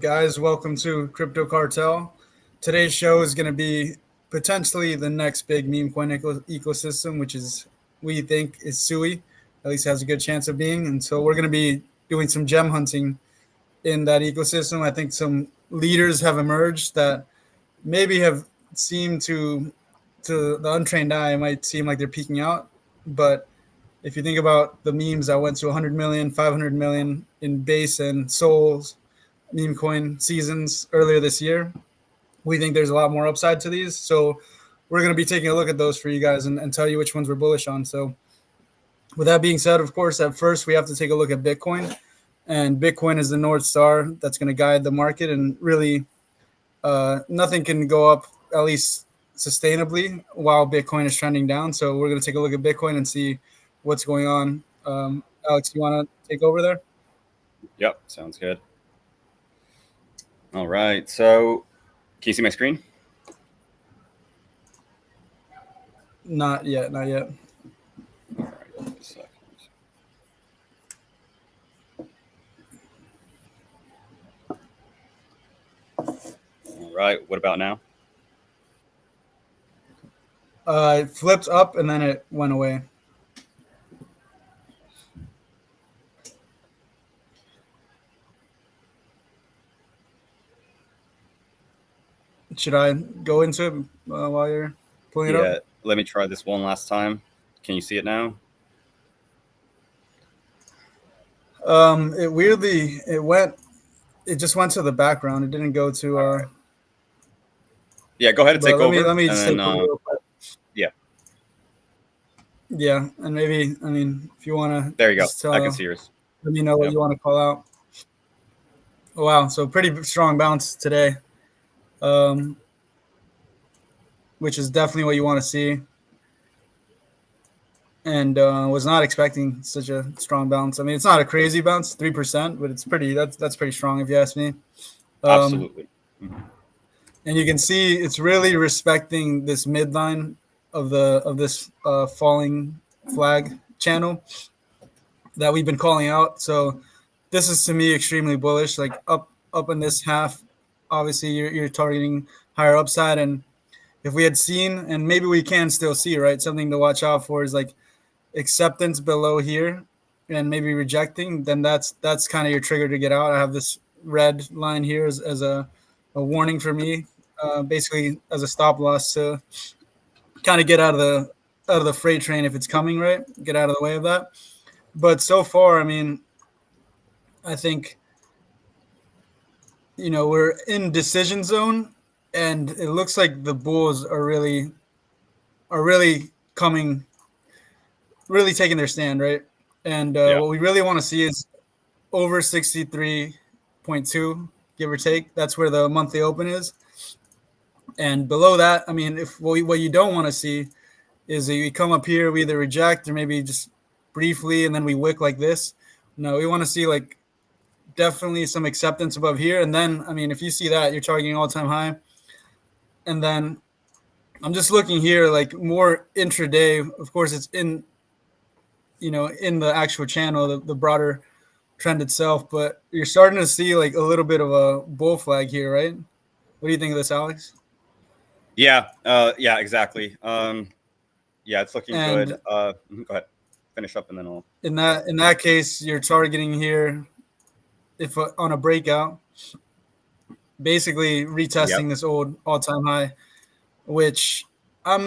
Guys, welcome to Crypto Cartel. Today's show is going to be potentially the next big meme coin ecosystem, which is we think is SUI. At least has a good chance of being. And so we're going to be doing some gem hunting in that ecosystem. I think some leaders have emerged that maybe have seemed to the untrained eye might seem like they're peaking out, but if you think about the memes that went to 100 million, 500 million in base and souls meme coin seasons earlier this year, we think there's a lot more upside to these. So we're going to be taking a look at those for you guys and tell you which ones we're bullish on. So with that being said, of course, at first we have to take a look at Bitcoin. And Bitcoin is the North Star that's going to guide the market. And really, nothing can go up, at least sustainably, while Bitcoin is trending down. So we're going to take a look at Bitcoin and see what's going on. Alex, you want to take over there? Yep, sounds good. All right, so can you see my screen? Not yet. All right, just a second. All right, what about now? It flipped up and then it went away. Should I go into it while you're pulling it up? Yeah, let me try this one last time. Can you see it now? It just went to the background. It didn't go to. Yeah, go ahead and take over. Let me just take over real quick. Yeah. Yeah, and maybe, if you want to. There you go. I can see yours. Let me know what you want to call out. Oh, wow, so pretty strong bounce today, which is definitely what you want to see. And was not expecting such a strong bounce. I mean, it's not a crazy bounce, 3%, but it's pretty. That's pretty strong if you ask me. Absolutely. And you can see it's really respecting this midline of this falling flag channel that we've been calling out. So this is to me extremely bullish. Like up in this half, obviously you're targeting higher upside, and if we had seen, and maybe we can still see, right, something to watch out for is like acceptance below here and maybe rejecting, then that's kind of your trigger to get out. I have this red line here as a warning for me, basically as a stop loss to kind of get out of the freight train if it's coming, right? Get out of the way of that. But so far, I mean, I think, we're in decision zone, and it looks like the bulls are really coming, really taking their stand, right? And what we really want to see is over 63.2, give or take. That's where the monthly open is. And below that, I mean, if what you don't want to see is that you come up here, we either reject or maybe just briefly, and then we wick like this. No, we want to see like definitely some acceptance above here. And then, I mean, if you see that, you're targeting all-time high. And then I'm just looking here, like more intraday. Of course, it's in the actual channel, the broader trend itself. But you're starting to see like a little bit of a bull flag here, right? What do you think of this, Alex? Yeah, exactly. It's looking good. Go ahead, finish up, and then I'll. In that case, you're targeting here, if on a breakout, basically retesting this old all-time high, which I'll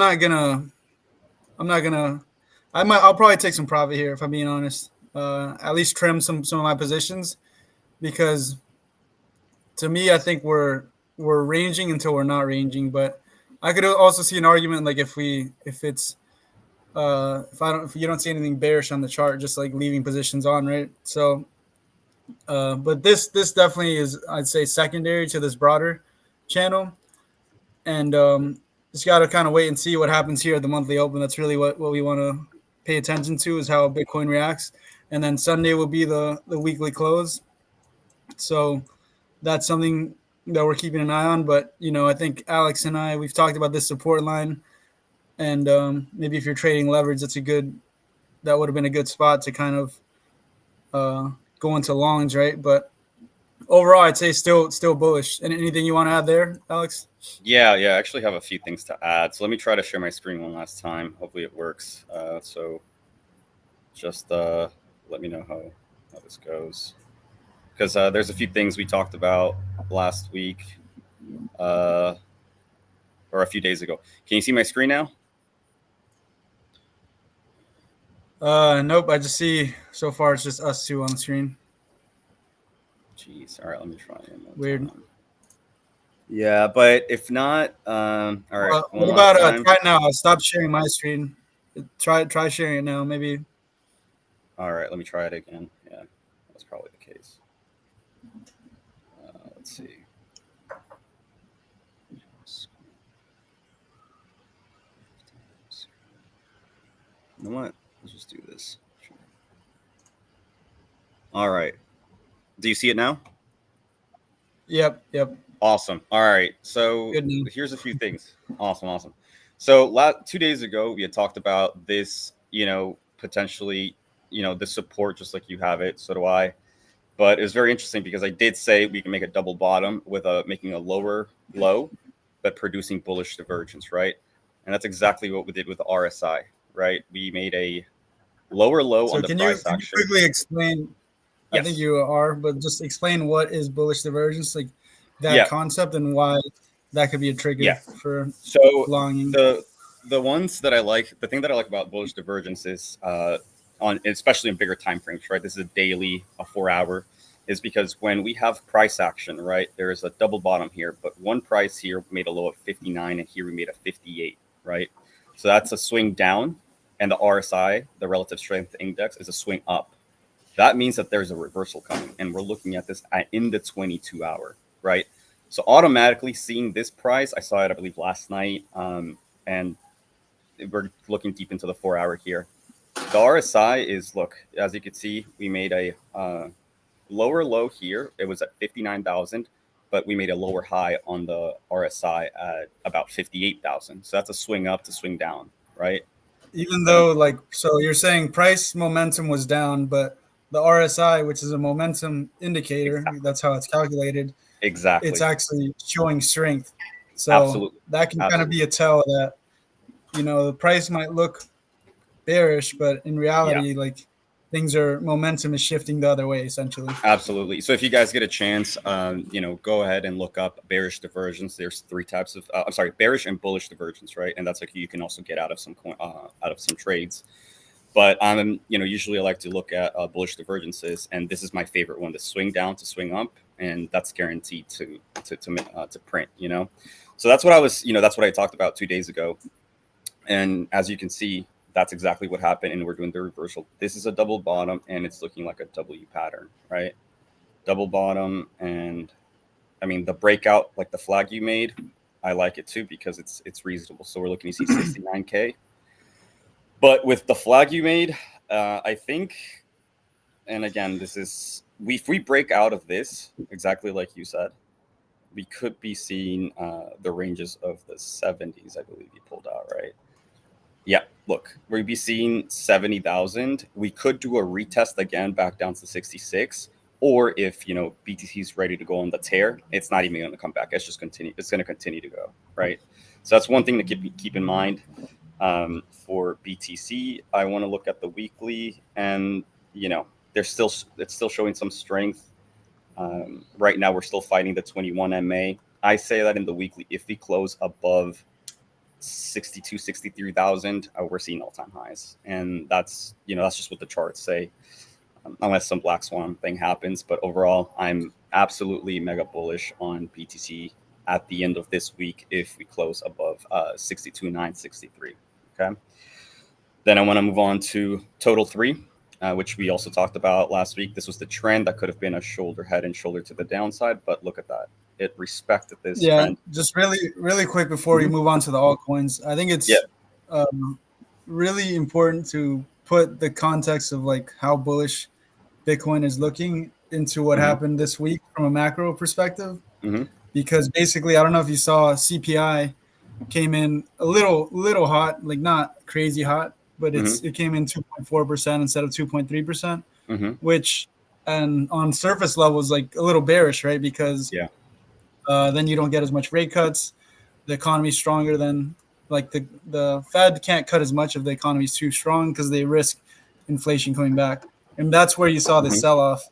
probably take some profit here if I'm being honest. At least trim some of my positions, because to me, I think we're ranging until we're not ranging. But I could also see an argument like if you don't see anything bearish on the chart, just like leaving positions on, right? So, but this definitely is, I'd say, secondary to this broader channel, and just got to kind of wait and see what happens here at the monthly open. That's really what we want to pay attention to, is how Bitcoin reacts. And then Sunday will be the weekly close. So that's something that we're keeping an eye on. But, I think Alex and we've talked about this support line. And maybe if you're trading leverage, that would have been a good spot to kind of go into longs, right? But overall, I'd say still bullish. And anything you want to add there, Alex? Yeah, I actually have a few things to add. So let me try to share my screen one last time. Hopefully it works. So just let me know how this goes. Because there's a few things we talked about last week or a few days ago. Can you see my screen now? Nope. I just see so far it's just us two on the screen. Jeez. All right, let me try one more Weird. time. Yeah, but if not, all right. What about try now? Stop sharing my screen. Try sharing it now. Maybe. All right, let me try it again. Yeah, that's probably the case. Let's see. You know what? Let's just do this. All right. Do you see it now? Yep. Awesome. All right. So here's a few things. Awesome. So 2 days ago, we had talked about this, potentially, the support, just like you have it. So do I. But it was very interesting because I did say we can make a double bottom with making a lower low, but producing bullish divergence, right? And that's exactly what we did with the RSI, right? We made a lower low on the price action. Can you quickly explain? Yes. I think you are, but just explain what is bullish divergence, like that concept, and why that could be a trigger for longing. The ones that I like, the thing that I like about bullish divergence is especially in bigger time frames, right? This is a daily, a 4-hour, is because when we have price action, right, there is a double bottom here, but one price here made a low of 59 and here we made a 58, right? So that's a swing down, and the RSI, the relative strength index, is a swing up. That means that there's a reversal coming, and we're looking at this in the 22-hour, right? So automatically seeing this price, I saw it, I believe, last night, and we're looking deep into the 4-hour here. The RSI is, look, as you can see, we made a lower low here. It was at 59,000, but we made a lower high on the RSI at about 58,000. So that's a swing up to swing down, right? Even though, so you're saying price momentum was down, but the RSI, which is a momentum indicator, that's how it's calculated. Exactly. It's actually showing strength. So absolutely. That can kind of be a tell that, the price might look bearish, but in reality, things momentum is shifting the other way, essentially. Absolutely. So if you guys get a chance, go ahead and look up bearish divergence. There's 3 types of, bearish and bullish divergence, right? And that's you can also get out of some trades. But usually I like to look at bullish divergences, and this is my favorite one: to swing down to swing up, and that's guaranteed to print. So that's what that's what I talked about 2 days ago, and as you can see, that's exactly what happened, and we're doing the reversal. This is a double bottom, and it's looking like a W pattern, right? Double bottom, and the breakout, like the flag you made, I like it too because it's reasonable. So we're looking to see 69K. But with the flag you made, I think, and again, this is, if we break out of this, exactly like you said, we could be seeing the ranges of the 70s, I believe you pulled out, right? Yeah, look, we'd be seeing 70,000. We could do a retest again back down to 66. Or if, BTC is ready to go on the tear, it's not even going to come back. It's just continue. It's going to continue to go, right? So that's one thing to keep in mind. For BTC, I want to look at the weekly, and it's still showing some strength. Right now, we're still fighting the 21 MA. I say that in the weekly, if we close above 63,000, we're seeing all-time highs, and that's just what the charts say, unless some black swan thing happens. But overall, I'm absolutely mega bullish on BTC at the end of this week if we close above 62,963. Okay. Then I want to move on to total 3, which we also talked about last week. This was the trend that could have been a shoulder, head and shoulder to the downside, but look at that. It respected this trend. Just really quick before you move on to the altcoins, I think it's really important to put the context of how bullish Bitcoin is looking into what happened this week from a macro perspective. Because basically, I don't know if you saw, CPI came in a little hot, not crazy hot, but it came in 2.4% instead of 2.3%, which and on surface levels, like a little bearish, right? Because Yeah. then you don't get as much rate cuts. The economy's stronger than like the Fed can't cut as much if the economy's too strong because they risk inflation coming back, and that's where you saw the Hmm. sell off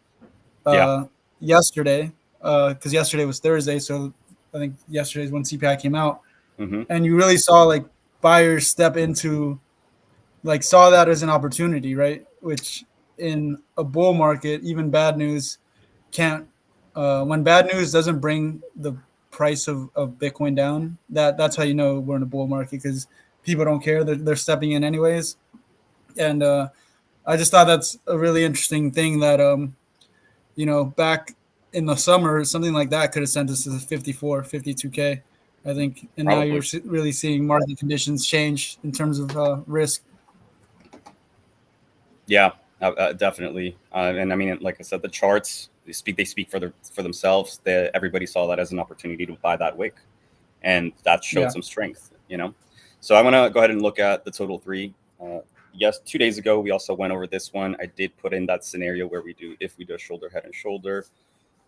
Yeah. yesterday. Because yesterday was Thursday, so I think yesterday's when CPI came out, Hmm. and you really saw like buyers step into like saw that as an opportunity, right? Which in a bull market, even bad news can't when bad news doesn't bring the price of Bitcoin down, that's how you know we're in a bull market because people don't care. They're stepping in anyways. And I just thought that's a really interesting thing that back in the summer, something like that could have sent us to 54, 52K, I think. And now you're Probably. really seeing market conditions change in terms of risk. Yeah, definitely. And I mean, like I said, the charts they speak for themselves. Everybody saw that as an opportunity to buy that wick, and that showed Yeah. some strength. So I want to go ahead and look at the total three. Yes, 2 days ago we also went over this one. I did put in that scenario where if we do a shoulder, head and shoulder,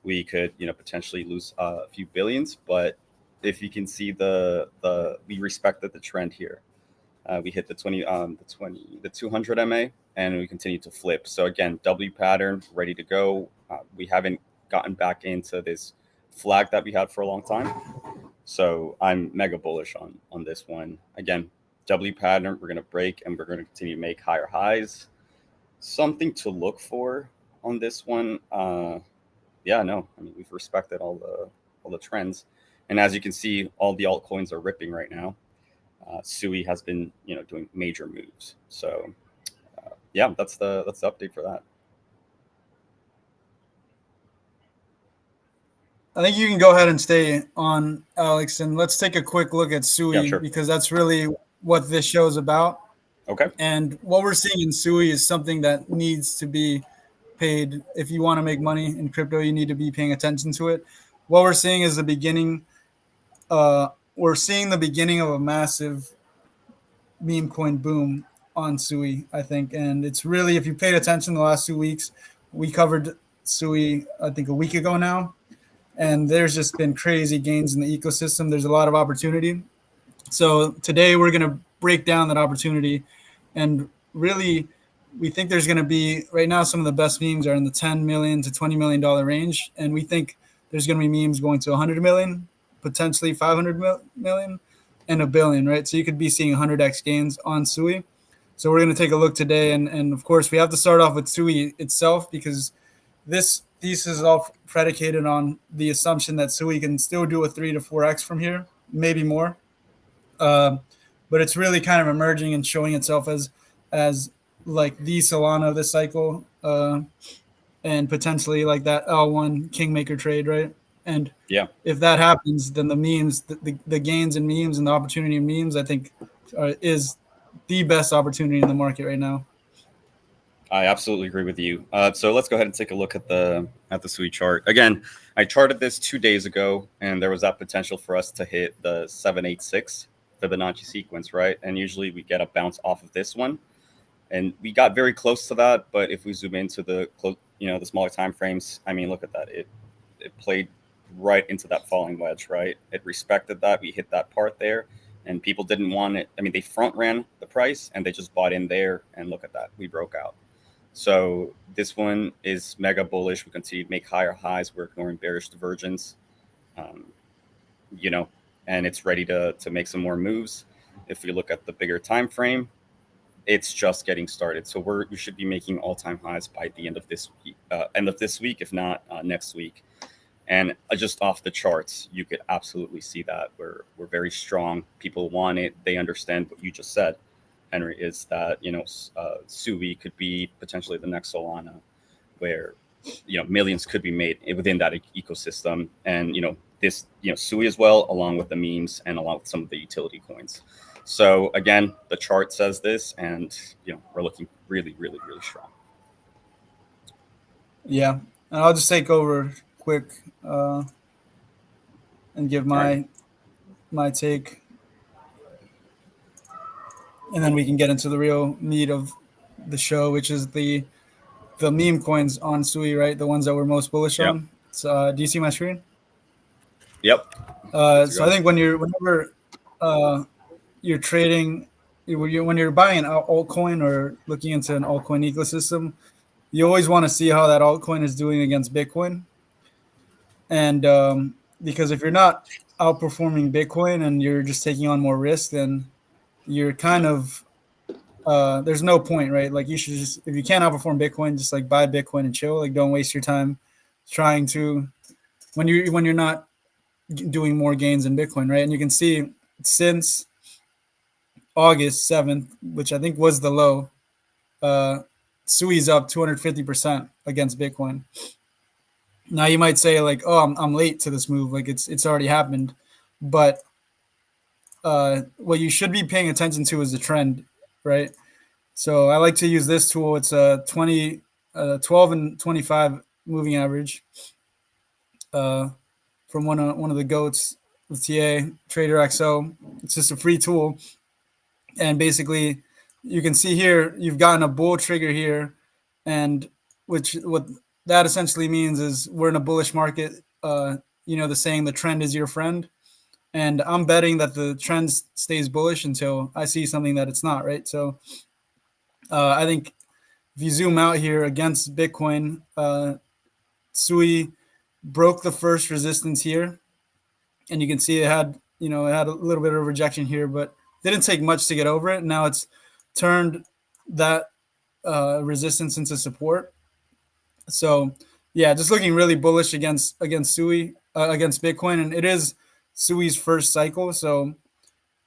we could potentially lose a few billions. But if you can see we respected the trend here. We hit the 200 MA, and we continue to flip. So again, W pattern ready to go. We haven't gotten back into this flag that we had for a long time. So I'm mega bullish on this one. Again, W pattern, we're gonna break and we're gonna continue to make higher highs. Something to look for on this one. Yeah, no, I mean we've respected all the trends, and as you can see, all the altcoins are ripping right now. SUI has been doing major moves. So yeah, that's the update for that. I think you can go ahead and stay on, Alex, and let's take a quick look at Yeah, SUI sure. because that's really what this show is about. Okay. And what we're seeing in SUI is something that needs to be paid. If you want to make money in crypto, you need to be paying attention to it. What we're seeing is the beginning. We're seeing the beginning of a massive meme coin boom on SUI, I think. And it's really, if you paid attention the last 2 weeks, we covered SUI, I think, a week ago now. And there's just been crazy gains in the ecosystem. There's a lot of opportunity. So today we're going to break down that opportunity and really we think there's going to be right now some of the best memes are in the 10 million to $20 million range, and we think there's going to be memes going to 100 million, potentially 500 million, and a billion. Right, so you could be seeing 100x gains on SUI. So we're going to take a look today, and of course we have to start off with SUI itself because this thesis is all predicated on the assumption that SUI can still do a 3 to 4x from here, maybe more. Um, but it's really kind of emerging and showing itself as like the Solana of this cycle, and potentially like that L1 Kingmaker trade, right? And Yeah, if that happens, then the memes, the gains in memes and the opportunity in memes, I think, is the best opportunity in the market right now. I absolutely agree with you. So let's go ahead and take a look at the SUI chart again. I charted this 2 days ago, and there was that potential for us to hit the 786 Fibonacci sequence, right? And usually we get a bounce off of this one, and we got very close to that. But if we zoom into the smaller time frames, I mean, look at that. It played right into that falling wedge, right? It respected that. We hit that part there, and people didn't want it. I mean, they front ran the price and they just bought in there, and look at that. We broke out. So this one is mega bullish. We continue to make higher highs. We're ignoring bearish divergence, um, you know, and it's ready to make some more moves. If we look at the bigger time frame, it's just getting started. So we should be making all-time highs by the end of this week, if not next week. And just off the charts, you could absolutely see that we're very strong. People want it. They understand what you just said, Henry. Is that SUI could be potentially the next Solana, where millions could be made within that ecosystem, and this SUI as well, along with the memes and along with some of the utility coins. So again, the chart says this, and we're looking really, really, really strong. Yeah, and I'll just take over quick and give All right. my take, and then we can get into the real meat of the show, which is the the meme coins on SUI, right? The ones that we're most bullish Yep. on. So, do you see my screen? Yep. Good to So I go. think whenever you're trading, when you're buying an altcoin or looking into an altcoin ecosystem, you always want to see how that altcoin is doing against Bitcoin. And because if you're not outperforming Bitcoin and you're just taking on more risk, then you're kind of there's no point, right? Like you should just, if you can't outperform Bitcoin, just like buy Bitcoin and chill. Like don't waste your time trying to when you're not doing more gains in Bitcoin, right? And you can see since August 7th, which I think was the low, SUI's up 250% against Bitcoin. Now you might say like, oh, I'm late to this move, like it's already happened, but what you should be paying attention to is the trend, right? So I like to use this tool. It's a 12 and 25 moving average from one of the goats with TA Trader XO. It's just a free tool, and basically you can see here you've gotten a bull trigger here, and what that essentially means is we're in a bullish market. The saying, the trend is your friend, and I'm betting that the trend stays bullish until I see something that it's not, right? So I think if you zoom out here against Bitcoin, SUI broke the first resistance here, and you can see it had a little bit of rejection here, but didn't take much to get over it. Now it's turned that resistance into support. So yeah, just looking really bullish against SUI against Bitcoin, and it is SUI's first cycle, so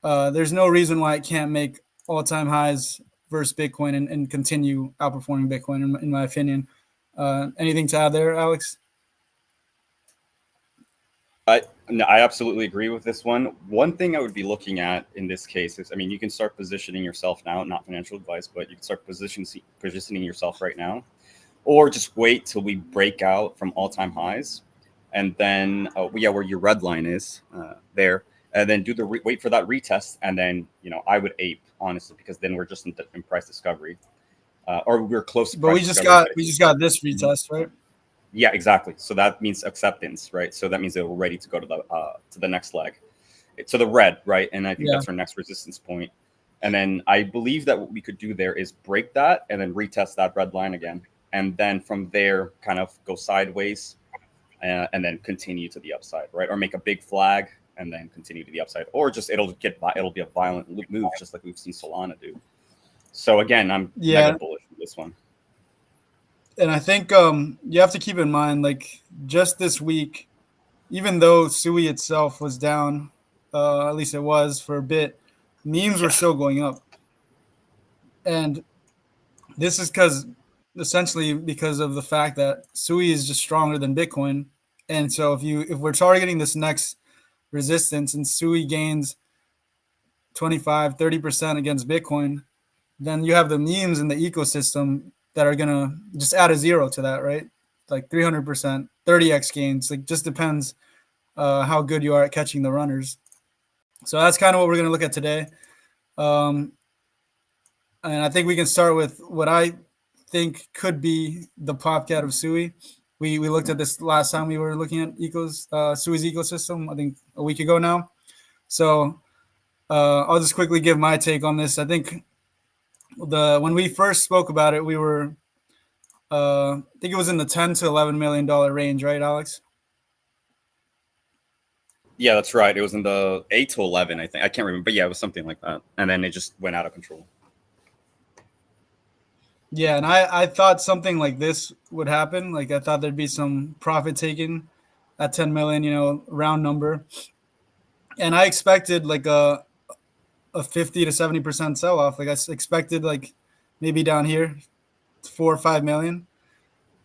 there's no reason why it can't make all-time highs versus Bitcoin and continue outperforming Bitcoin, in my opinion. Anything to add there, Alex? I absolutely agree with this one. One thing I would be looking at in this case is, I mean, you can start positioning yourself now, not financial advice, but you can start positioning yourself right now, or just wait till we break out from all-time highs, and then where your red line is there, and then do wait for that retest, and then I would ape honestly, because then we're just in price discovery, or we're close to. But we just got this retest, right? Yeah, exactly. So that means acceptance, right? So that means that we're ready to go to the next leg, to the red, right? And I think that's our next resistance point. And then I believe that what we could do there is break that and then retest that red line again, and then from there kind of go sideways, and then continue to the upside, right? Or make a big flag and then continue to the upside, or just it'll be a violent move, just like we've seen Solana do. So again, I'm mega bullish with this one. And I think you have to keep in mind, like just this week, even though SUI itself was down, at least it was for a bit, memes were still going up. And this is essentially because of the fact that SUI is just stronger than Bitcoin. And so if we're targeting this next resistance and SUI gains 25, 30% against Bitcoin, then you have the memes in the ecosystem that are going to just add a zero to that, right? Like 300%, 30x gains. Like just depends how good you are at catching the runners. So that's kind of what we're going to look at today. And I think we can start with what I think could be the Popcat of SUI. We looked at this last time we were looking at SUI's ecosystem, I think a week ago now. So I'll just quickly give my take on this. I think when we first spoke about it, we were I think it was in the $10 to $11 million range, right, Alex? Yeah, that's right. It was in the 8 to 11, I think. I can't remember, but yeah, it was something like that. And then it just went out of control. Yeah, and I thought something like this would happen. Like I thought there'd be some profit taken at 10 million, round number. And I expected like a 50 to 70% sell off. Like I expected like maybe down here 4 or 5 million.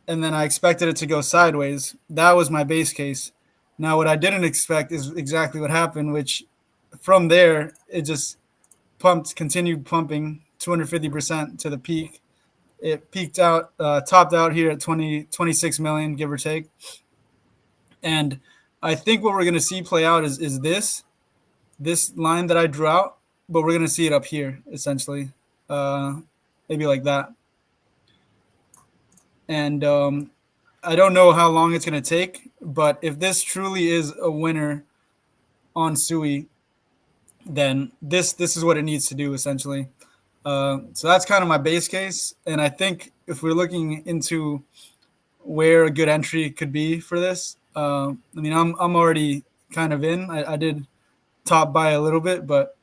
And then I expected it to go sideways. That was my base case. Now what I didn't expect is exactly what happened, which from there it just continued pumping 250% to the peak. It topped out here at 26 million, give or take. And I think what we're going to see play out is this line that I drew out, but we're going to see it up here, essentially, maybe like that. and I don't know how long it's going to take. But if this truly is a winner on SUI, then this is what it needs to do essentially. So that's kind of my base case, and I think if we're looking into where a good entry could be for this, I mean, I'm already kind of in. I did top buy a little bit, but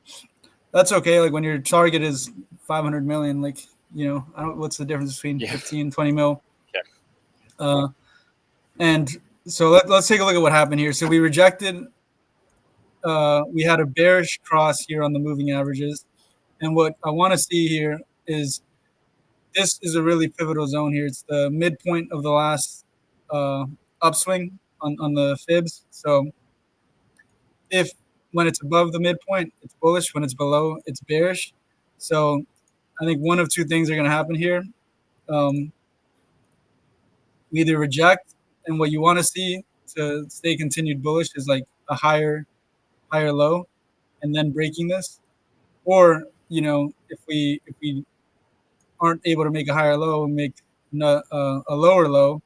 that's okay. Like when your target is 500 million, like I don't. What's the difference between Yeah. 15, 20 mil? Yeah. Uh, and so let's take a look at what happened here. So we rejected. We had a bearish cross here on the moving averages, and what I want to see here is this is a really pivotal zone here. It's the midpoint of the last uh, upswing on the fibs. So if when it's above the midpoint, it's bullish. When it's below, it's bearish. So I think one of two things are going to happen here. Um, we either reject, and what you want to see to stay continued bullish is like a higher low, and then breaking this, or if we aren't able to make a higher low and make a lower low,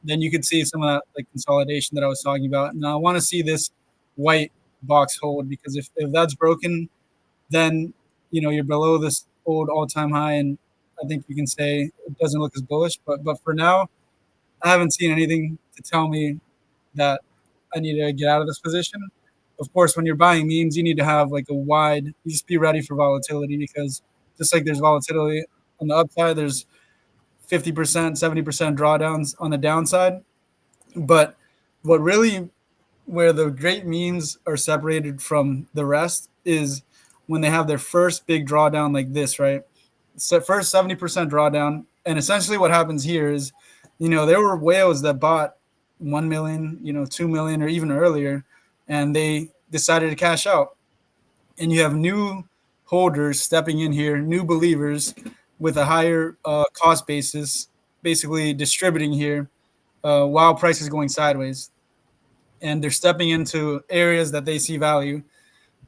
then you could see some of that like consolidation that I was talking about. And I want to see this white box hold, because if that's broken, then you're below this old all-time high, and I think you can say it doesn't look as bullish. But for now, I haven't seen anything to tell me that I need to get out of this position. Of course, when you're buying memes, you need to have like a wide. You just be ready for volatility, because just like there's volatility on the upside, there's 50%, 70% drawdowns on the downside. But what really where the great memes are separated from the rest is when they have their first big drawdown like this, right? So first 70% drawdown. And essentially what happens here is, there were whales that bought 1 million, 2 million, or even earlier, and they decided to cash out. And you have new holders stepping in here, new believers with a higher cost basis, basically distributing here while price is going sideways. And they're stepping into areas that they see value.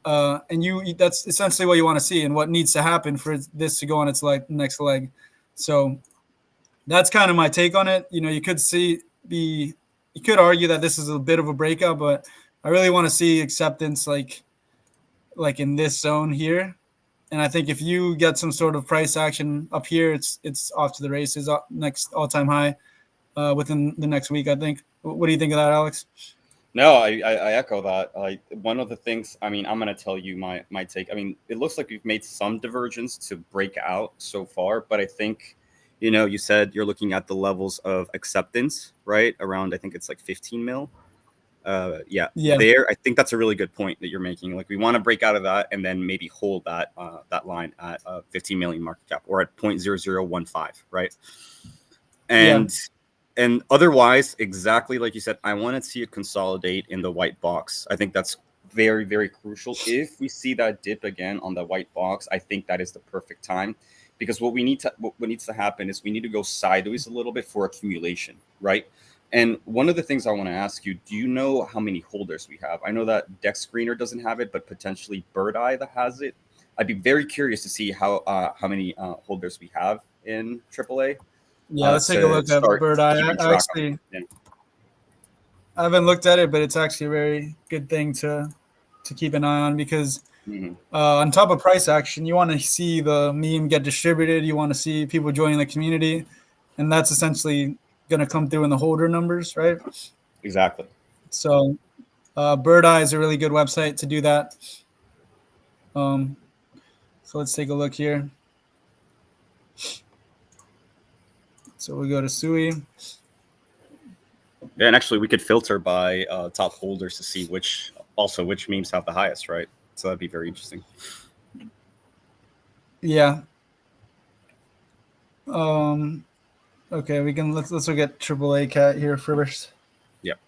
And that's essentially what you want to see and what needs to happen for this to go on its next leg. So that's kind of my take on it. You could argue that this is a bit of a breakout, but I really want to see acceptance like in this zone here. And I think if you get some sort of price action up here, it's off to the races. Next all-time high within the next week, I think. What do you think of that, Alex? No, I echo that. Like one of the things, I mean, I'm gonna tell you my take. I mean, it looks like we've made some divergence to break out so far, but I think, you said you're looking at the levels of acceptance, right? Around, I think it's like 15 mil. Yeah. There, I think that's a really good point that you're making. Like we want to break out of that and then maybe hold that line at 15 million market cap or at 0.0015, right? And otherwise, exactly like you said, I want to see it consolidate in the white box. I think that's very, very crucial. If we see that dip again on the white box, I think that is the perfect time, because what needs to happen is we need to go sideways a little bit for accumulation, right? And one of the things I want to ask you, do you know how many holders we have? I know that Deck Screener doesn't have it, but potentially Bird Eye that has it. I'd be very curious to see how many holders we have in AAA. Yeah, let's take a look at Bird Eye. I haven't looked at it, but it's actually a very good thing to keep an eye on, because on top of price action, you want to see the meme get distributed. You want to see people joining the community, and that's essentially going to come through in the holder numbers, right? Exactly. So Bird Eye is a really good website to do that. So let's take a look here. So we go to SUI. Yeah, and actually we could filter by top holders to see which memes have the highest, right? So that'd be very interesting. Yeah. Okay, let's look at AAA Cat here first. Yep.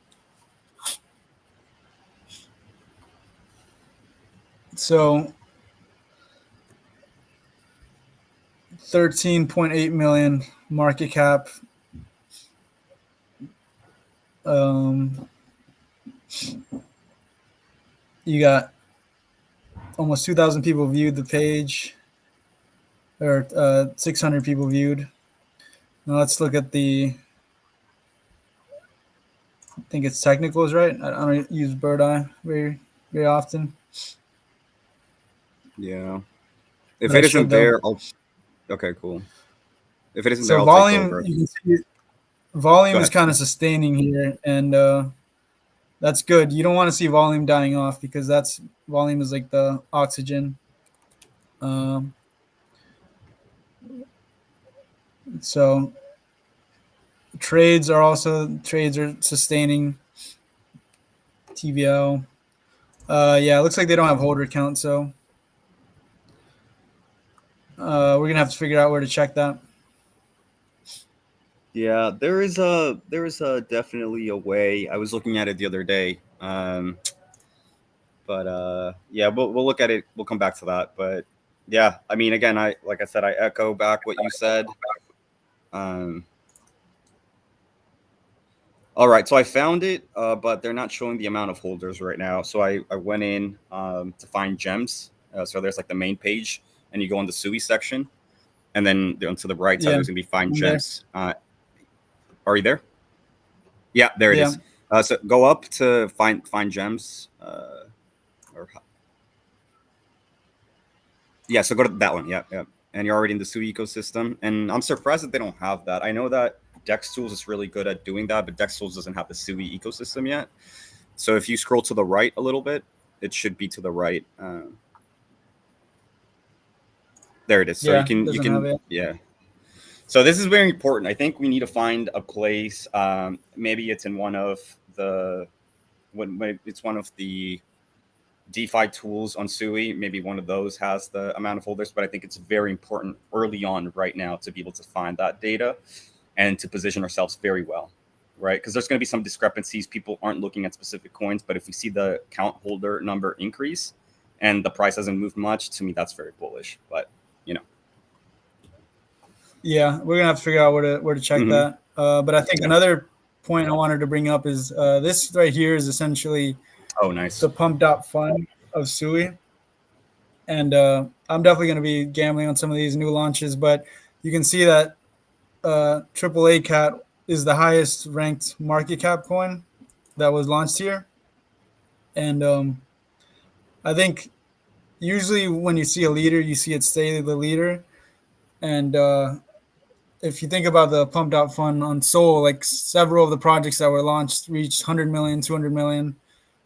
So 13.8 million market cap. You got almost 2,000 people viewed the page, or 600 people viewed. Now let's look at I think it's technicals, right? I don't use bird eye very often, Yeah. If but I it isn't should though. there, I'll. Okay, cool. If it isn't there, So I'll take volume, over. you can see Go volume is ahead. kind of sustaining here, and that's good. You don't want to see volume dying off because that's volume is like the oxygen. Um, so trades are sustaining TVL. Yeah, it looks like they don't have holder count, so we're gonna have to figure out where to check that. Yeah, there is a definitely a way. I was looking at it the other day. But yeah, we'll look at it. We'll come back to that. But yeah, I mean, again, I like I said, I echo back what you said. Um, all right, so I found it, but they're not showing the amount of holders right now. So I went in to find gems. So there's like the main page, and you go on the SUI section, and then to the right side Yeah, there's gonna be find I'm there. gems. Are you there? Yeah, there it Yeah, is. So go up to find gems. Or Yeah, so go to that one. Yeah, yeah. And you're already in the SUI ecosystem. And I'm surprised that they don't have that. I know that Dex Tools is really good at doing that, but Dex Tools doesn't have the SUI ecosystem yet. So if you scroll to the right a little bit, it should be to the right. There it is. So yeah, doesn't have you can, it. yeah. So this is very important. I think we need to find a place. Maybe it's in one of the when it's one of the DeFi tools on SUI. Maybe one of those has the amount of holders, but I think it's very important early on right now to be able to find that data and to position ourselves very well, right? Because there's going to be some discrepancies. People aren't looking at specific coins, but if we see the count holder number increase and the price hasn't moved much, to me, that's very bullish. But, you know, Yeah, we're gonna have to figure out where to check hmm that. But I think yeah. another point I wanted to bring up is this right here is essentially Oh, nice. the pumped up fund of SUI, and I'm definitely going to be gambling on some of these new launches. But you can see that AAA Cat is the highest ranked market cap coin that was launched here, and I think usually when you see a leader, you see it stay the leader, and if you think about the pumped out fund on Sol, like several of the projects that were launched reached 100 million, 200 million.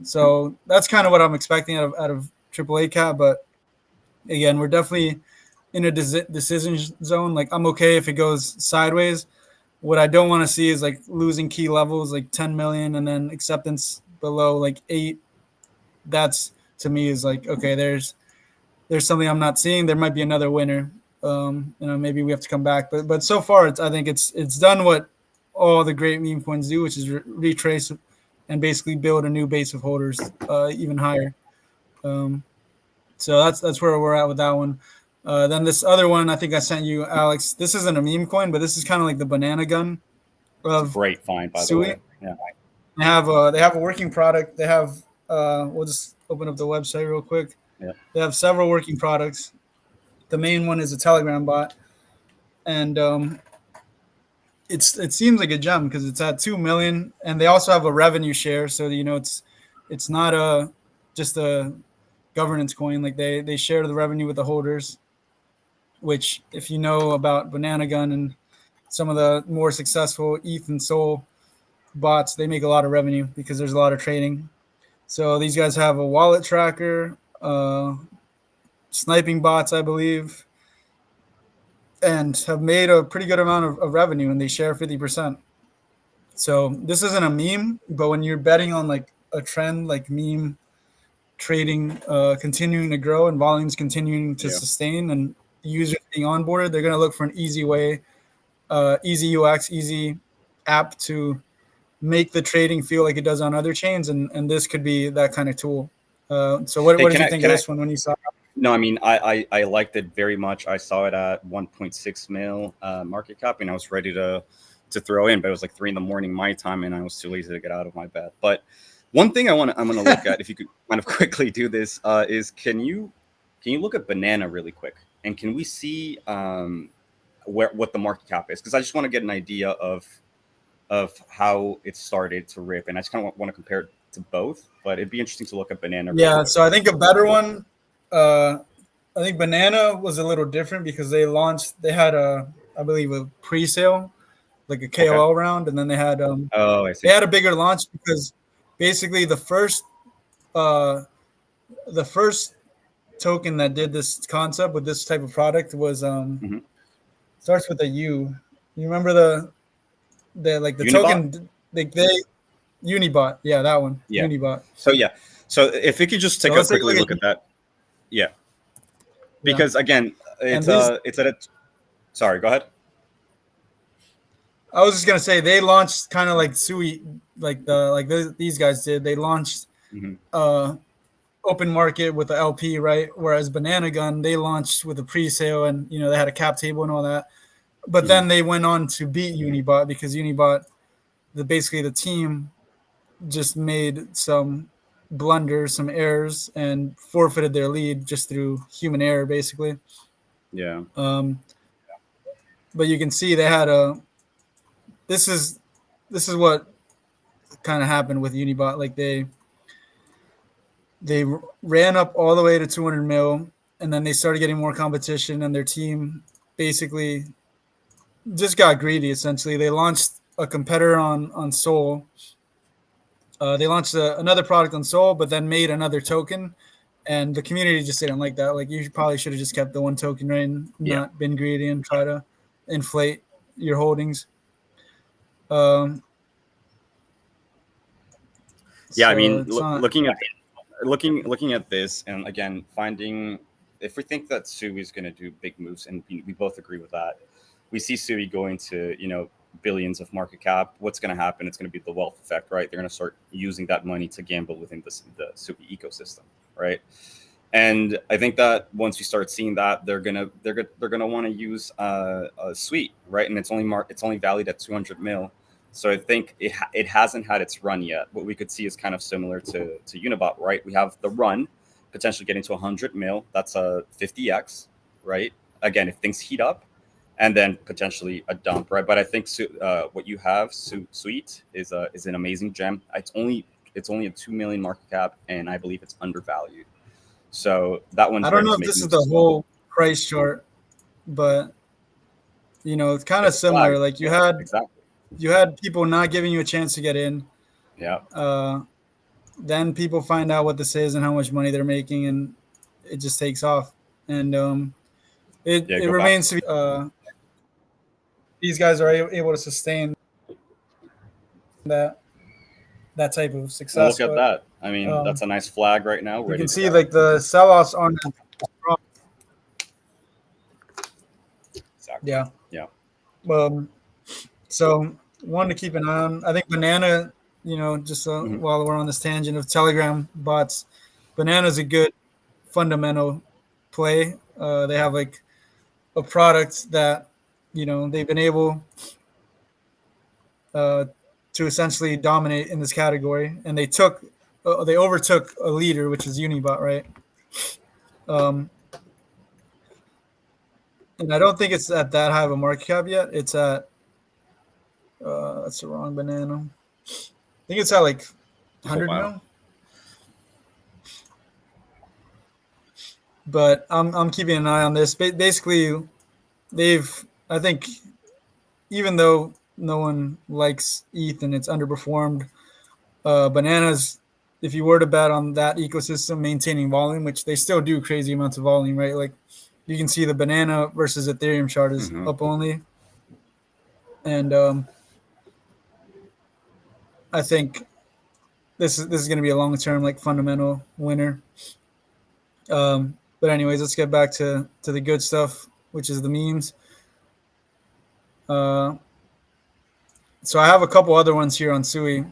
So that's kind of what I'm expecting out of AAA Cat. But again, we're definitely in a decision zone. Like I'm okay if it goes sideways. What I don't want to see is like losing key levels like 10 million and then acceptance below like 8. That's to me is like okay, there's something I'm not seeing. There might be another winner. Maybe we have to come back. But so far, I think it's done what all the great meme coins do, which is retrace and basically build a new base of holders even higher. Um, so that's where we're at with that one. Then this other one, I think I sent you, Alex. This isn't a meme coin, but this is kind of like the banana gun It's a of great find, by the SUI. way. Yeah. They have a working product. They have we'll just open up the website real quick. Yeah. They have several working products. The main one is a Telegram bot, and it seems like a gem because it's at 2 million, and they also have a revenue share. So it's not a just a governance coin. Like they share the revenue with the holders. Which, if you know about Banana Gun and some of the more successful ETH and Sol bots, they make a lot of revenue because there's a lot of trading. So these guys have a wallet tracker, sniping bots, I believe, and have made a pretty good amount of revenue, and they share 50%. So this isn't a meme, but when you're betting on like a trend like meme trading continuing to grow and volumes continuing to Yeah. sustain and users being onboarded, they're going to look for an easy way, easy UX, easy app to make the trading feel like it does on other chains, and this could be that kind of tool. So Hey, what did you think of this one when you saw it? No, I mean, I liked it very much. I saw it at 1.6 mil market cap, and I was ready to throw in, but it was like 3 in the morning my time, and I was too lazy to get out of my bed. But one thing I'm gonna look at, if you could kind of quickly do this, is can you look at banana really quick, and can we see what the market cap is, because I just want to get an idea of how it started to rip, and I just kind of want to compare it to both. But it'd be interesting to look at Banana. Yeah, so I think a better one. I think Banana was a little different because they had I believe a pre-sale, like a KOL Okay. round, and then Oh, I they see. had a bigger launch because basically uh, the first token that did this concept with this type of product was Hmm. starts with a U. You remember the like the Unibot. token they Unibot, yeah, that one, Yeah. Unibot. So yeah. So if we could just So take a let's take a quickly look look at at that. Yeah. yeah, Because again, and these. it's at a. Sorry. Go ahead. I was just gonna say they launched kind of like SUI, these guys did. They launched Hmm. uh open market with the LP, right? Whereas Banana Gun they launched with a pre-sale and they had a cap table and all that. But Hmm. then they went on to beat Unibot because Unibot, basically the team just made some blunders, some errors, and forfeited their lead just through human error, basically. Yeah. Um, but you can see they had a. This is what kind of happened with Unibot. Like they ran up all the way to 200 mil, and then they started getting more competition, and their team basically just got greedy. Essentially, they launched a competitor on Sol. They launched another product on Sol, but then made another token, and the community just didn't like that. Like you probably should have just kept the one token, right, and Yeah. not been greedy and try to inflate your holdings. Um, Yeah. I so mean, it's not. looking at this, and again, finding if we think that Sui is going to do big moves, and we both agree with that, we see Sui going to billions of market cap. What's going to happen? It's going to be the wealth effect, right? They're going to start using that money to gamble within the Sui ecosystem, right? And I think that once we start seeing that, they're gonna want to use a suite, right? And it's only valued at 200 mil. So I think it hasn't had its run yet. What we could see is kind of similar to Unibot, right? We have the run potentially getting to 100 mil. That's a 50x, right? Again, if things heat up, and then potentially a dump, right? But I think what you have, Suite, is an amazing gem. It's only a 2 million market cap, and I believe it's undervalued. So that one's I don't ready know to if make this is moves the as well. whole price chart, but it's kind of It's a flag. similar. Like Exactly. you had people not giving you a chance to get in. Yeah. Uh, then people find out what this is and how much money they're making, and it just takes off. And Yeah. it Go back. remains to be. These guys are able to sustain that type of And success. look at But that. I mean, that's a nice flag right now, you ready can to see go. like the sell-offs aren't as strong. Exactly. Yeah. Yeah. Um, so one to keep an eye on. I think Banana. Just Hmm. while we're on this tangent of Telegram bots, Banana's a good fundamental play. They have like a product that they've been able uh, to essentially dominate in this category, and they overtook a leader, which is Unibot, right? Um, and I don't think it's at that high of a market cap yet. It's at that's the wrong banana. I think it's at like Oh 100 wow. mil. But I'm keeping an eye on this. Basically, I think even though no one likes ETH and it's underperformed, bananas. If you were to bet on that ecosystem maintaining volume, which they still do crazy amounts of volume, right? Like you can see the banana versus Ethereum chart is Hmm. up only, and I think this is going to be a long term like fundamental winner. But anyways, let's get back to the good stuff, which is the memes. Uh, so I have a couple other ones here on Sui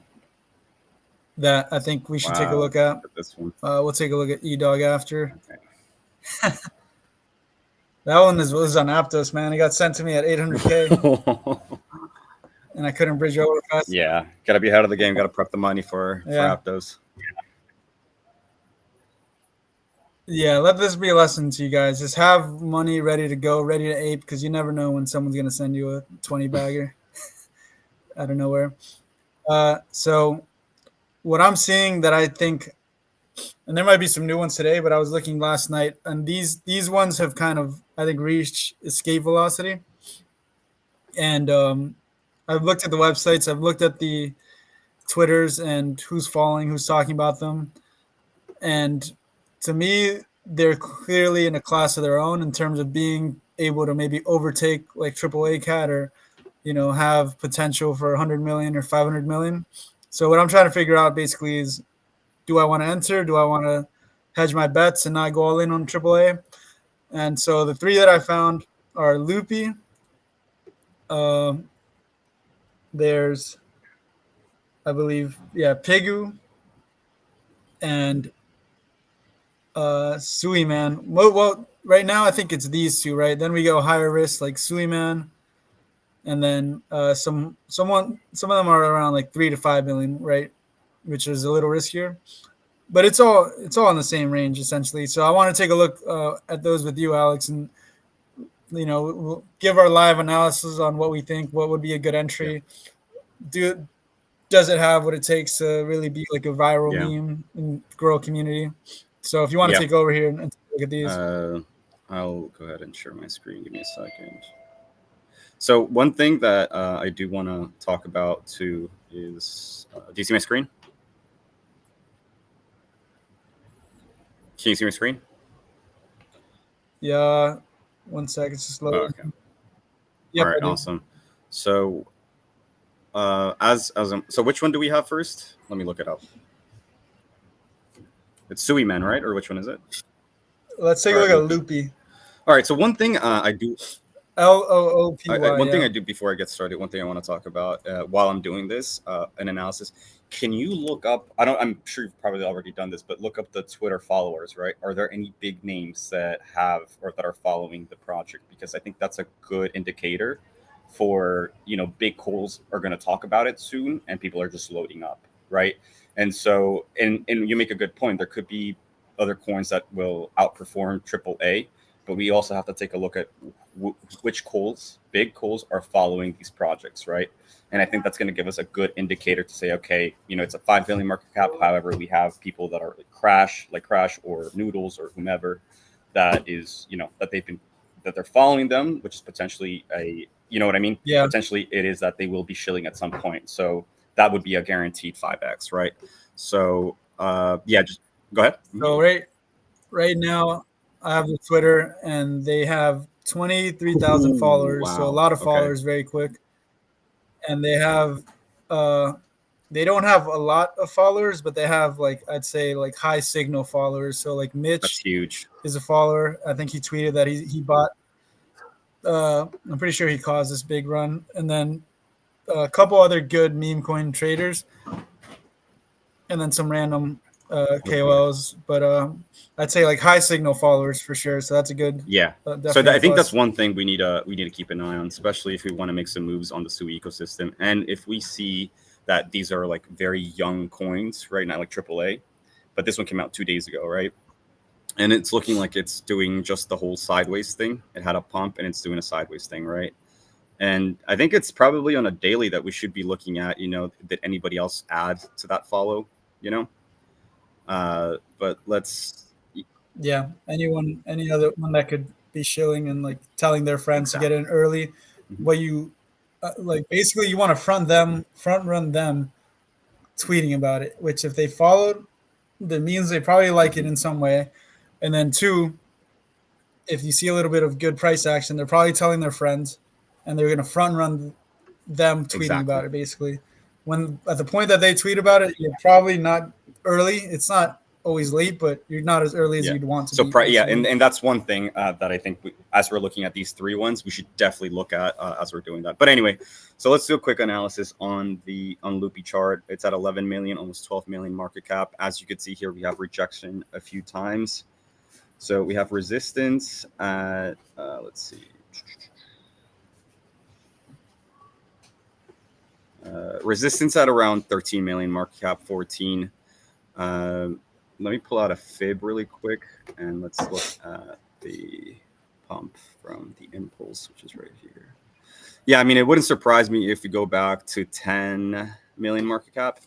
that I think we should take a Wow. look at. Look at this one. We'll take a look at eDog after. Okay. That one was on Aptos, man. It got sent to me at 800K, and I couldn't bridge over fast. Yeah. Got to be ahead of the game. Got to prep the money for Yeah, Aptos. Yeah, let this be a lesson to you guys. Just have money ready to go, ready to ape, because you never know when someone's gonna send you a 20 bagger out of nowhere. So what I'm seeing that I think, and there might be some new ones today, but I was looking last night, and these ones have kind of I think reached escape velocity. And I've looked at the websites, I've looked at the Twitters, and who's falling, who's talking about them, and to me, they're clearly in a class of their own in terms of being able to maybe overtake like AAA cat or have potential for 100 million or 500 million. So what I'm trying to figure out basically is, do I want to enter? Do I want to hedge my bets and not go all in on AAA? And so the three that I found are Loopy. Um, there's, I believe, yeah, Pigu and SUI man. Well, right now I think it's these two, right? Then we go higher risk like SUI man, and then some of them are around like 3 to 5 million, right? Which is a little riskier, but it's all in the same range essentially. So I want to take a look at those with you, Alex, and we'll give our live analysis on what we think, what would be a good Yeah. entry. Do Does it have what it takes to really be like a viral Yeah. meme and grow a community? So if you want to Yeah. take over here and take a look at these. I'll go ahead and share my screen. Give me a second. So one thing that I do want to talk about too is, do you see my screen? Can you see my screen? Yeah, 1 second, it's just Oh, loading. okay. Yep, All right. I do. Awesome. So so which one do we have first? Let me look it up. It's Sui Men, right? Or which one is it? Let's take All a right, look at Loopy. Loopy. All right. So one thing I do, Loopy. one thing Yeah. I do before I get started, one thing I want to talk about while I'm doing this an analysis. Can you look up? I'm sure you've probably already done this, but look up the Twitter followers. Right? Are there any big names that have or that are following the project? Because I think that's a good indicator for big calls are going to talk about it soon, and people are just loading up, right? And so, and you make a good point. There could be other coins that will outperform AAA, but we also have to take a look at which calls, big calls, are following these projects, right? And I think that's going to give us a good indicator to say, okay, it's a 5 billion market cap. However, we have people that are like Crash or Noodles or whomever that is, that they're following them, which is potentially what I mean? Yeah. Potentially it is that they will be shilling at some point. So that would be a guaranteed 5x, right? So yeah, just go ahead. So right now, I have the Twitter, and they have 23,000 Ooh, followers. So a wow. lot of Okay. followers, very quick, and uh, they don't have a lot of followers, but they have like I'd say like high signal followers. So like That's Mitch huge. is a follower. I think he tweeted that he bought. I'm pretty sure he caused this big run, and then a couple other good meme coin traders, and then some random Okay. KOLs. But I'd say like high signal followers for sure. So that's a good, Yeah. So definitely a I think that's plus. one thing we need to keep an eye on, especially if we want to make some moves on the SUI ecosystem, and if we see that these are like very young coins, right? Not like AAA, but this one came out 2 days ago, right? And it's looking like it's doing just the whole sideways thing. It had a pump and it's doing a sideways thing, right? And I think it's probably on a daily that we should be looking at, did anybody else add to that follow, you know? But let's Yeah, any other one that could be shilling and like telling their friends to get exactly. in early. Mhm. What you like basically you want to front run them tweeting about it. Which if they followed, that means they probably like it Mhm. in some way. And then two, if you see a little bit of good price action, they're probably telling their friends, and they're going to front run them tweeting about Exactly. it. Basically, when at the point that they tweet about it, you're probably not early. It's not always late, but you're not as early as Yeah. you'd want to So be. yeah, Basically, and that's one thing that I think as we're looking at these three ones, we should definitely look at as we're doing that. But anyway, so let's do a quick analysis on the Loopy chart. It's at 11 million, almost 12 million market cap. As you can see here, we have rejection a few times. So we have resistance at let's see. Resistance at around 13 million market cap, 14. let me pull out a fib really quick, and let's look at the pump from the impulse, which is right here. Yeah, I mean, it wouldn't surprise me if you go back to 10 million market cap.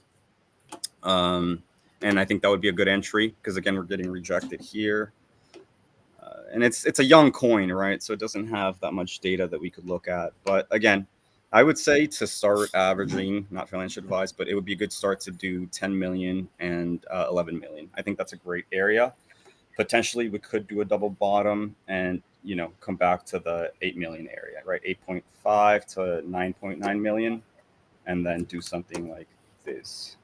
And I think that would be a good entry because, again, we're getting rejected here. And it's a young coin, right? So it doesn't have that much data that we could look at. But again, I would say to start averaging, not financial advice, but it would be a good start to do 10 million and 11 million. I think that's a great area. Potentially, we could do a double bottom and, you know, come back to the 8 million area, right? 8.5 to 9.9 million, and then do something like this.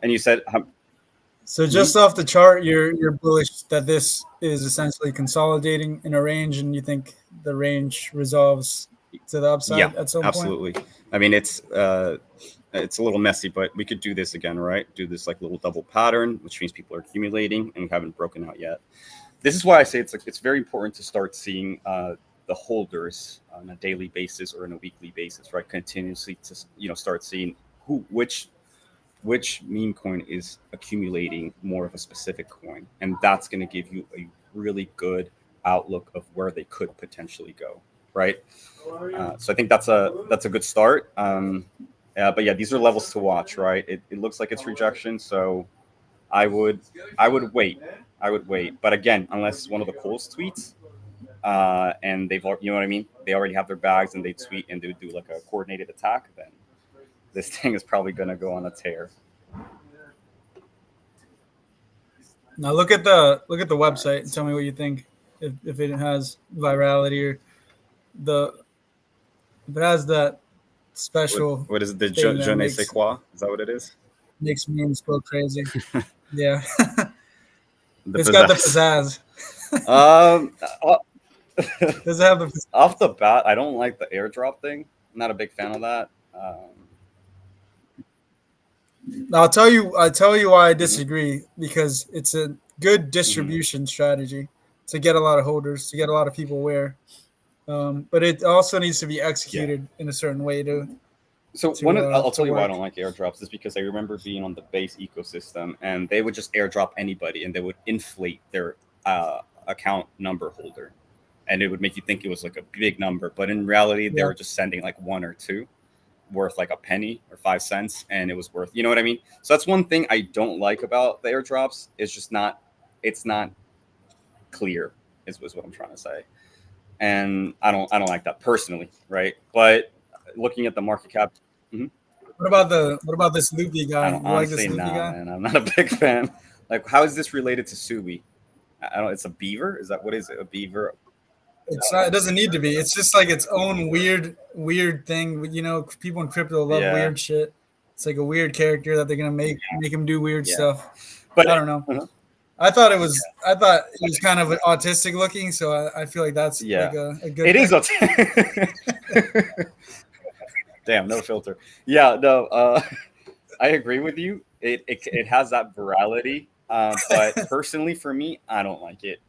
And you said, So just off the chart, you're bullish that this is essentially consolidating in a range, and you think the range resolves to the upside at some absolutely. point? I mean, it's a little messy, but we could do this again, right? Do this like little double pattern, which means people are accumulating, and we haven't broken out yet. This is why I say it's very important to start seeing the holders on a daily basis or on a weekly basis, right? Continuously to, you know, start seeing which meme coin is accumulating more of a specific coin, and that's going to give you a really good outlook of where they could potentially go, right? So I think that's a good start. But yeah, these are levels to watch, right? It looks like it's rejection, so I would wait. But again, unless one of the Coles tweets, and they've, you know what I mean, they already have their bags and they tweet and they do like a coordinated attack, then this thing is probably going to go on a tear. Now look at the website and tell me what you think. If it has virality or if it has that special. What is it? The je ne sais quoi? Is that what it is? Makes memes go crazy. Yeah. It's got the pizzazz. Does it have the pizzazz? Off the bat, I don't like the airdrop thing. I'm not a big fan of that. I'll tell you why I disagree, because it's a good distribution strategy to get a lot of holders, to get a lot of people aware. But it also needs to be executed in a certain way I'll tell you why I don't like airdrops is because I remember being on the base ecosystem and they would just airdrop anybody and they would inflate their account number holder, and it would make you think it was like a big number, but in reality they were just sending like one or two worth like a penny or 5 cents, and it was worth, you know what I mean? So that's one thing I don't like about the airdrops. It's just it's not clear is what I'm trying to say, and I don't like that personally, right? But looking at the market cap. What about this Loopy guy? You like this Loopy guy? Man, I'm not a big fan. Like, how is this related to SUI? It's a beaver. Is that what is it? A beaver? It's not. It doesn't need to be. It's just like its own weird thing. You know, people in crypto love weird shit. It's like a weird character that they're gonna make him do weird stuff. But I don't know. I thought it was kind of autistic looking, so I feel like that's like a good. It is autistic. Damn, no filter. Yeah, no. I agree with you. It has that virality, but personally, for me, I don't like it.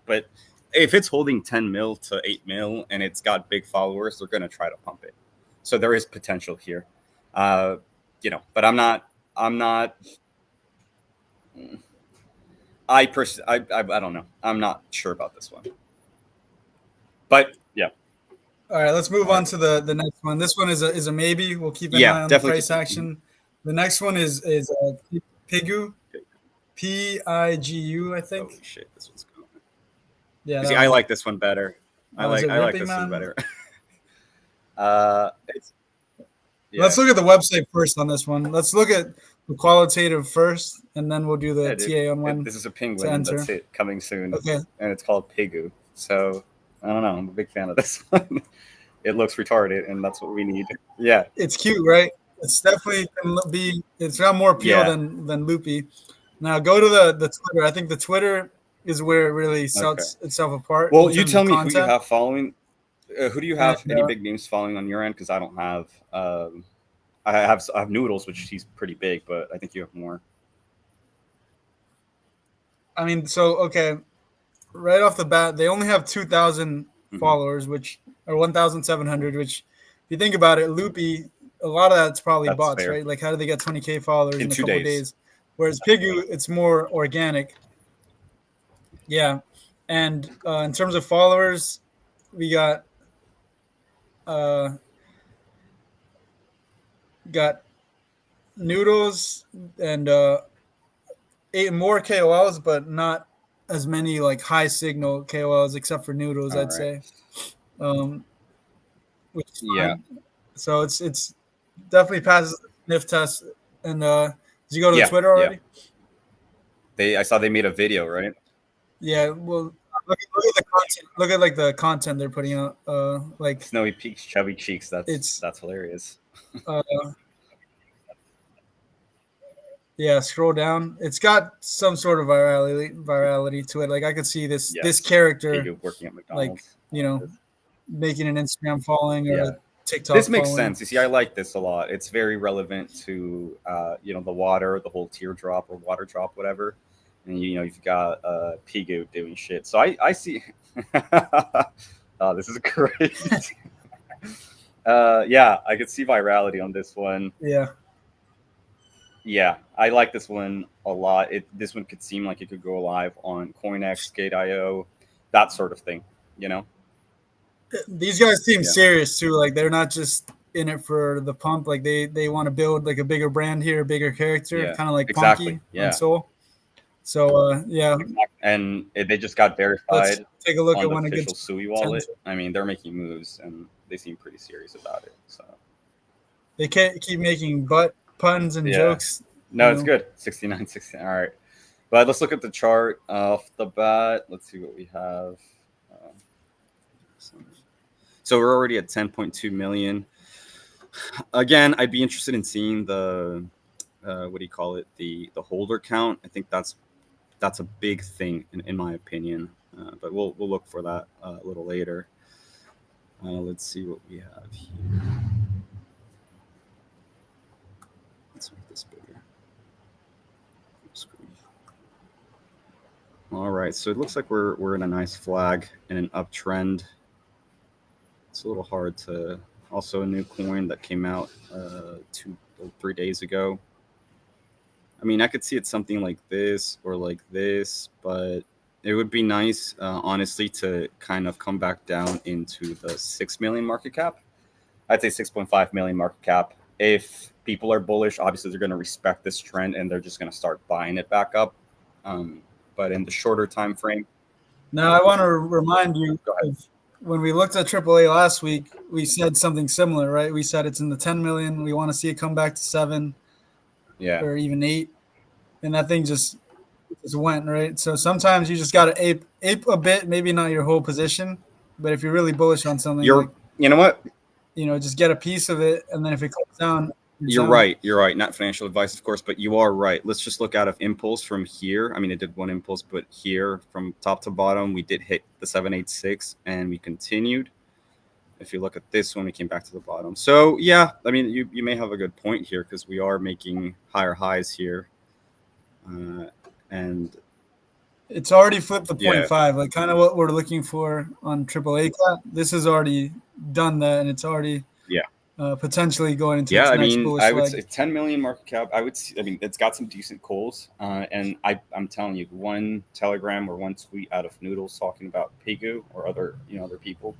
But if it's holding 10 mil to 8 mil and it's got big followers, they're gonna try to pump it. So there is potential here, you know. But I'm not. I don't know. I'm not sure about this one. But yeah. All right, let's move on to the next one. This one is a maybe. We'll keep an eye on the price action. The next one is Pigu, Pigu, I think. Holy shit, this one's going. Yeah, see, I like this one better. I like this one better. Let's look at the website first on this one. Let's look at the qualitative first, and then we'll do the TA on when. This is a penguin. That's it. Coming soon. Okay. And it's called Pigu. So I don't know. I'm a big fan of this one. It looks retarded, and that's what we need. Yeah. It's cute, right? It's definitely it's got more appeal than Loopy. Now go to the Twitter. I think the Twitter is where it really sets itself apart. Well, you tell me who you have following. Who do you have? Any big names following on your end? Because I don't have. I have Noodles, which he's pretty big, but I think you have more. I mean, right off the bat, they only have 2,000 followers, which are 1,700. Which, if you think about it, Loopy, a lot of that's probably bots, right? Like, how do they get 20K followers in a couple days? whereas Pigu it's more organic. Yeah, and in terms of followers, we uh, got Noodles and eight more KOLs, but not as many like high signal KOLs except for Noodles, All I'd right. say, um, which is Yeah. fine. So it's definitely passes the sniff test. And did you go to the Yeah. Twitter Yeah. already? I saw they made a video, right? Yeah. Well, look at the content. Look at like the content they're putting out. Like Snowy peaks, chubby cheeks. it's That's hilarious. uh, yeah. Scroll down. It's got some sort of virality to it. Like I could see this Yes. character Pigu working at like McDonald's. I like this. making an Instagram following or Yeah. a This TikTok makes following. sense. You see, I like this a lot. It's very relevant to the water, the whole teardrop or water drop, whatever. And you've got Pigu doing shit. So I see. Oh, this is great. Yeah, I could see virality on this one. Yeah. Yeah, I like this one a lot. This one could seem like it could go live on CoinX, Gate.io, that sort of thing. You know? These guys seem Yeah. serious too. Like they're not just in it for the pump. Like they want to build like a bigger brand here, a bigger character, Yeah. kind of like Exactly. Punky on Yeah. Soul. So yeah, Exactly. And they just got let's verified take a look on at the when it official gets SUI wallet. potential. I mean, they're making moves and they seem pretty serious about it. So They can't keep making butt puns and yeah, jokes. no, it's good. 69, 16. All right, but let's look at the chart off the bat. Let's see what we have. Uh, so we're already at 10.2 million. Again, I'd be interested in seeing the what do you call it? The holder count. I think that's a big thing in my opinion. But we'll look for that a little later. Let's see what we have here. Let's make this bigger. All right, so it looks like we're in a nice flag in an uptrend. It's a little hard to. Also, a new coin that came out 3 days ago. I mean, I could see it something like this or like this, but it would be nice, honestly, to kind of come back down into the 6 million market cap. I'd say 6.5 million market cap. If people are bullish, obviously they're going to respect this trend and they're just going to start buying it back up. But in the shorter time frame, Now I want to remind you go ahead. of when we looked at AAA last week. We said something similar, right? We said it's in the 10 million. We want to see it come back to 7 Yeah, or even 8, and that thing just went right. So sometimes you just got to ape a bit, maybe not your whole position, but if you're really bullish on something, like you know what? just get a piece of it, and then if it comes down, it's You're down. right. You're right. Not financial advice, of course, but you are right. Let's just look out of impulse from here. I mean, it did one impulse, but here from top to bottom, we did hit the 786 and we continued. If you look at this one, we came back to the bottom. So yeah, I mean, you may have a good point here because we are making higher highs here. And It's already flipped the yeah, 0.5, like kind of what we're looking for on AAA. This has already done that, and it's already yeah. potentially going into Yeah, its I next mean, bullish I would leg. say 10 million market cap. I mean, it's got some decent calls. And I'm telling you, one telegram or one tweet out of Noodles talking about Pigu or other people,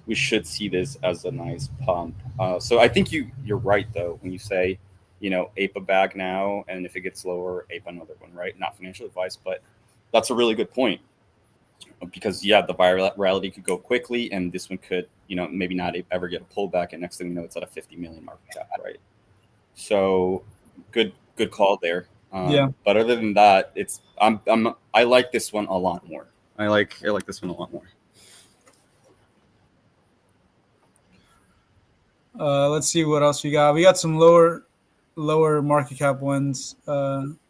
we should see this as a nice pump. So I think you're right though when you say, ape a bag now, and if it gets lower, ape another one. Right? Not financial advice, but that's a really good point because yeah, the virality could go quickly, and this one could maybe not ever get a pullback, and next thing you know, it's at a 50 million market cap, right? So good call there. Yeah. But other than that, I like this one a lot more. I like this one a lot more. Let's see what else we got. We got some lower market cap ones.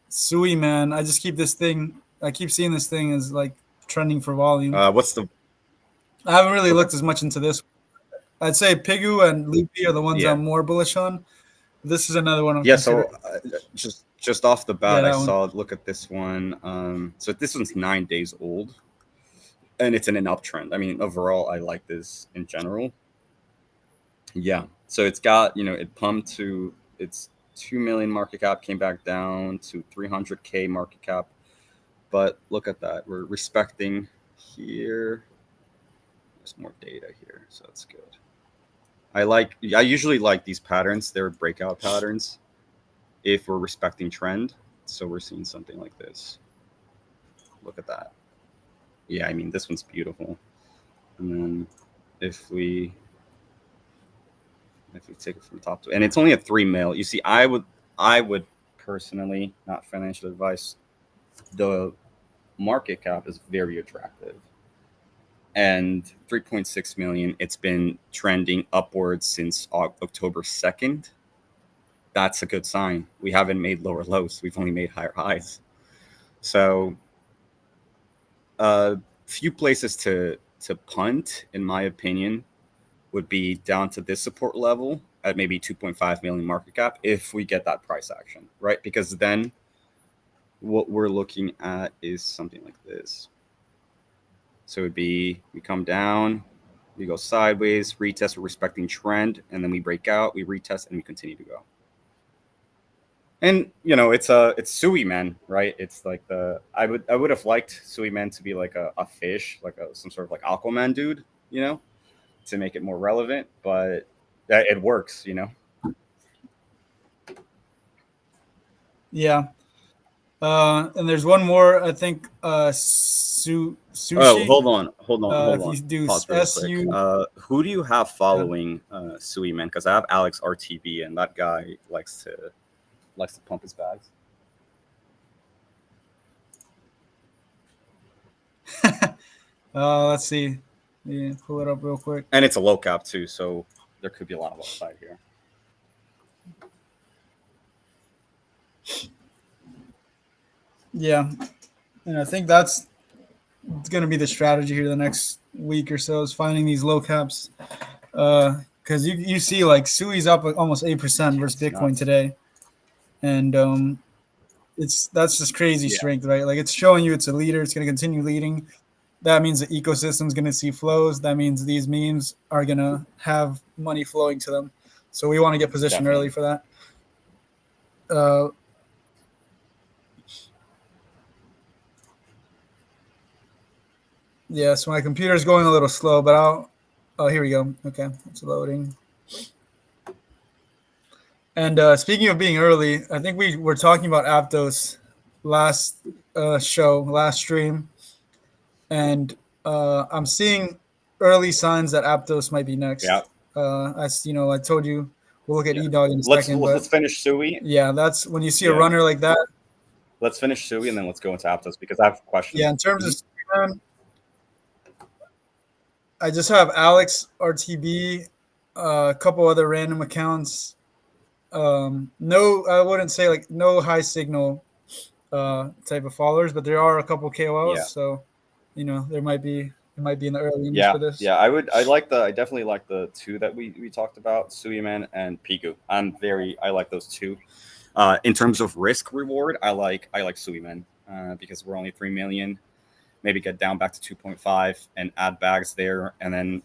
SUI, man, I just keep this thing. I keep seeing this thing as like trending for volume. What's the I haven't really okay? looked as much into this. I'd say Pigu and Loopy are the ones Yeah, I'm more bullish on. This is another one I'm yeah. So considering. just off the Yeah, bat, I that one. saw. Look at this one. So this one's 9 days old, and it's in an uptrend. I mean, overall, I like this in general. Yeah. So it's got it pumped to its 2 million market cap, came back down to 300K market cap. But look at that. We're respecting here. There's more data here, so that's good. I usually like these patterns. They're breakout patterns if we're respecting trend. So we're seeing something like this. Look at that. Yeah, I mean, this one's beautiful. And then if we take it from top to, and it's only a 3 mil. You see, I would personally, not financial advice, the market cap is very attractive. And 3.6 million, it's been trending upwards since October 2nd. That's a good sign. We haven't made lower lows. We've only made higher highs. So a few places to punt, in my opinion, would be down to this support level at maybe 2.5 million market cap if we get that price action, right? Because then what we're looking at is something like this. So it would be, we come down, we go sideways, retest, we're respecting trend, and then we break out, we retest, and we continue to go. And it's SUI, man, right? It's like I would have liked SUI, man, to be like a fish, like some sort of like Aquaman dude, to make it more relevant, but it works, Yeah. And there's one more, I think, sushi. Oh, hold on. If you do Pause real SU, quick. Who do you have following SUI, man? Because I have Alex RTB, and that guy likes to pump his bags. let's see. Yeah, pull it up real quick. And it's a low cap too, so there could be a lot of upside here. Yeah, and I think that's going to be the strategy here the next week or so, is finding these low caps. Because you see, like, SUI's up almost 8% versus Bitcoin nuts today, and that's just crazy strength, right? Like, it's showing you it's a leader. It's going to continue leading. That means the ecosystem's going to see flows. That means these memes are going to have money flowing to them. So we want to get positioned early for that. Yeah, so my computer's going a little slow, but oh, here we go. Okay, it's loading. And speaking of being early, I think we were talking about Aptos last stream, and I'm seeing early signs that Aptos might be next. Yeah. As I told you, we'll look at eDog in a second. Let's finish SUI. Yeah, that's when you see a runner like that. Let's finish SUI and then let's go into Aptos because I have questions. Yeah, in terms of SUI, I just have Alex RTB, a couple other random accounts. No, I wouldn't say like no high signal type of followers, but there are a couple KOLs. Yeah. So, there might be in the early innings for this. Yeah, I definitely like the two that we talked about, Suiman and Pigu. I like those two. In terms of risk reward, I like Suiman because we're only 3 million. Maybe get down back to 2.5 and add bags there. And then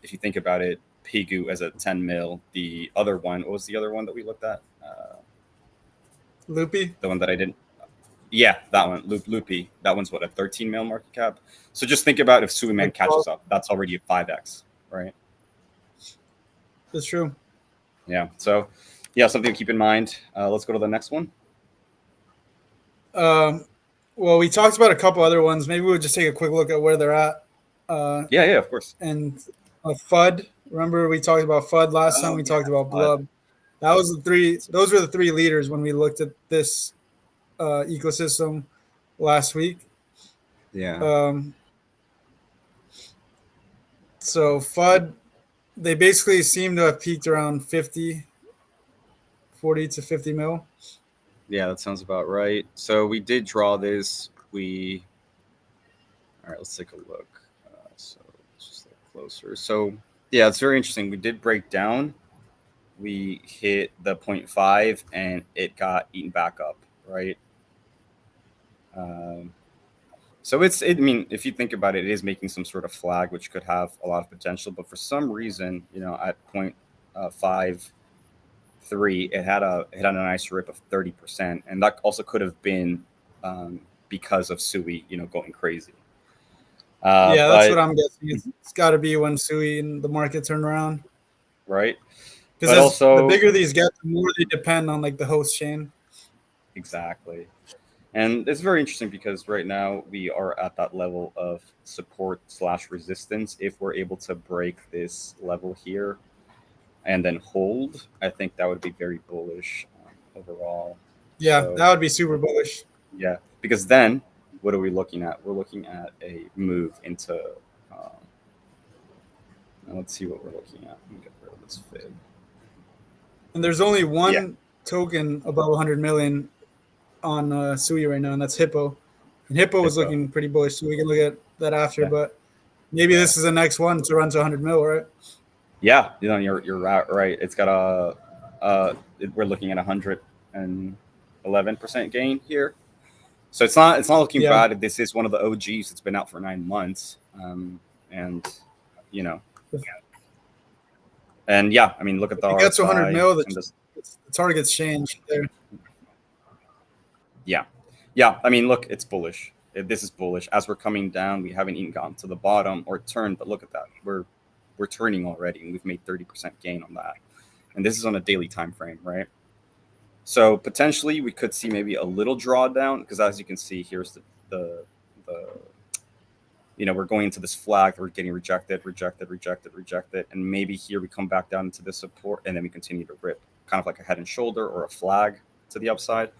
if you think about it, Pigu as a 10 mil. The other one, what was the other one that we looked at? Loopy? The one that I didn't. Yeah, that one, Loopy. That one's what, a 13 mil market cap? So just think about if Suiman catches up. That's already a 5x, right? That's true. Yeah, so something to keep in mind. Let's go to the next one. Well, we talked about a couple other ones. Maybe we'll just take a quick look at where they're at. Yeah, of course. And FUD. Remember we talked about FUD last time? We talked about Blub. That was the three. Those were the three leaders when we looked at this ecosystem last week. Yeah. So FUD, they basically seem to have peaked around 40 to 50 mil. Yeah, that sounds about right. So we did draw this. All right, let's take a look. So let's just look closer. So yeah, it's very interesting. We did break down. We hit the 0.5 and it got eaten back up, right? So if you think about it, it is making some sort of flag, which could have a lot of potential. But for some reason, at 0.5, 3, it had a nice rip of 30%, and that also could have been because of SUI, going crazy. Yeah, that's what But I'm guessing. It's got to be when Sui and the market turn around. right, Because but as the also bigger these get, the more they depend on like the host chain. exactly. And it's very interesting because right now we are at that level of support slash resistance. If we're able to break this level here and then hold, I think that would be very bullish overall. Yeah, So that would be super bullish. yeah, because then what are we looking at? We're looking at a move into. Let's see what we're looking at. Let me get rid of this fib. And there's only Yeah, one token above 100 million on Sui right now, and that's Hippo. And Hippo was hippo. looking pretty bullish, so we can look at that after. Yeah, But maybe yeah, this is the next one to run to 100 mil, right? yeah. You're right. It's got we're looking at 111% gain here. So it's not looking Yeah, bad. This is one of the OGs. It's been out for 9 months, and you know, if and yeah, I mean, look at the it gets to 100 RSI mil, and this. the target's changed there. Yeah, yeah. I mean, look, it's bullish. This is bullish. As we're coming down, we haven't even gotten to the bottom or turned, but look at that. We're turning already, and we've made 30% gain on that. And this is on a daily time frame, right? So potentially we could see maybe a little drawdown because as you can see, here's the we're going into this flag, we're getting rejected, rejected, rejected, rejected, and maybe here we come back down into this support, and then we continue to rip, kind of like a head and shoulder or a flag to the upside.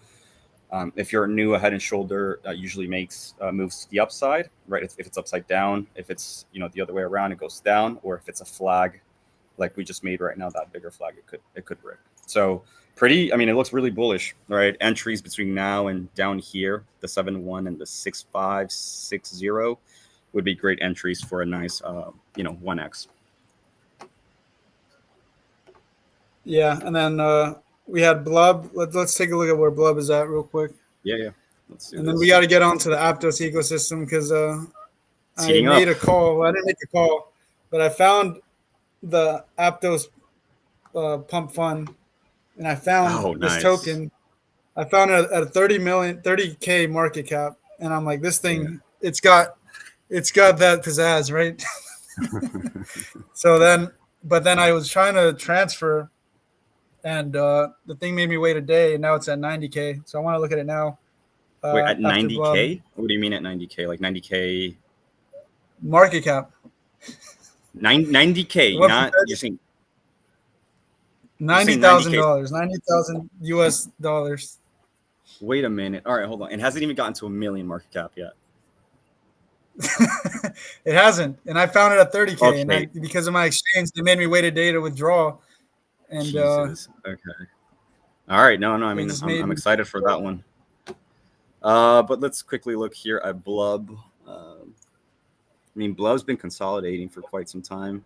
If you're new, a head and shoulder usually makes moves to the upside, right? If it's upside down, if it's the other way around, it goes down, or if it's a flag like we just made right now, that bigger flag, it could rip. So pretty. I mean, it looks really bullish, right? Entries between now and down here, the 7-1 and the 6-5, 6-0 would be great entries for a nice 1x. Yeah, and then we had Blub. Let's take a look at where Blub is at real quick. Yeah, yeah. Let's do And then we this. got to get onto the Aptos ecosystem because It's I heating made up. a call. Well, I didn't make a call, but I found the Aptos pump fund, and I found Oh, this nice. token. I found it at a 30K market cap, and I'm like, this Yeah. thing, it's got that pizzazz, right? So then, but then I was trying to transfer, and the thing made me wait a day, and now it's at 90K. So I want to look at it now Wait, at after Blub 90K? What do you mean at 90K? Like 90K? market cap. 90K? It went from Not you're saying you're ninety saying thousand 90K? dollars, $90,000. Wait a minute. All right, hold on. It hasn't even gotten to a million market cap yet. It hasn't, and I found it at 30K, and Okay. because of my exchange, they made me wait a day to withdraw, and Jesus. Okay. All right. No, no. I they mean, just I'm, made I'm me. excited for that one. But let's quickly look here at Blub. I mean, Blub's been consolidating for quite some time,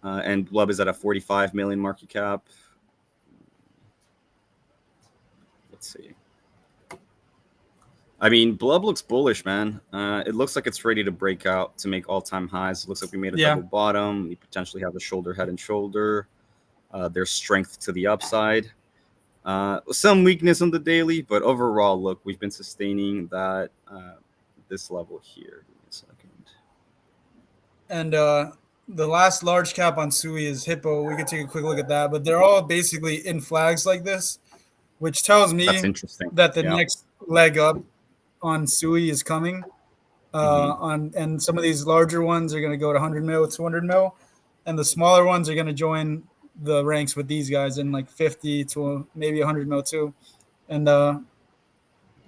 and Blub is at a 45 million market cap. Let's see. I mean, Blub looks bullish, man. It looks like it's ready to break out to make all-time highs. It looks like we made a Yeah, double bottom. We potentially have a shoulder, head and shoulder. There's strength to the upside. Some weakness on the daily, but overall, look, we've been sustaining that this level here. Give me a second. and the last large cap on Sui is Hippo. We could take a quick look at that, but they're all basically in flags like this, which tells That's me interesting. that the Yeah. next leg up on Sui is coming. Hmm. And some of these larger ones are going to go to 100 mil, 200 mil, and the smaller ones are going to join the ranks with these guys in like 50 to maybe 100 mil too. And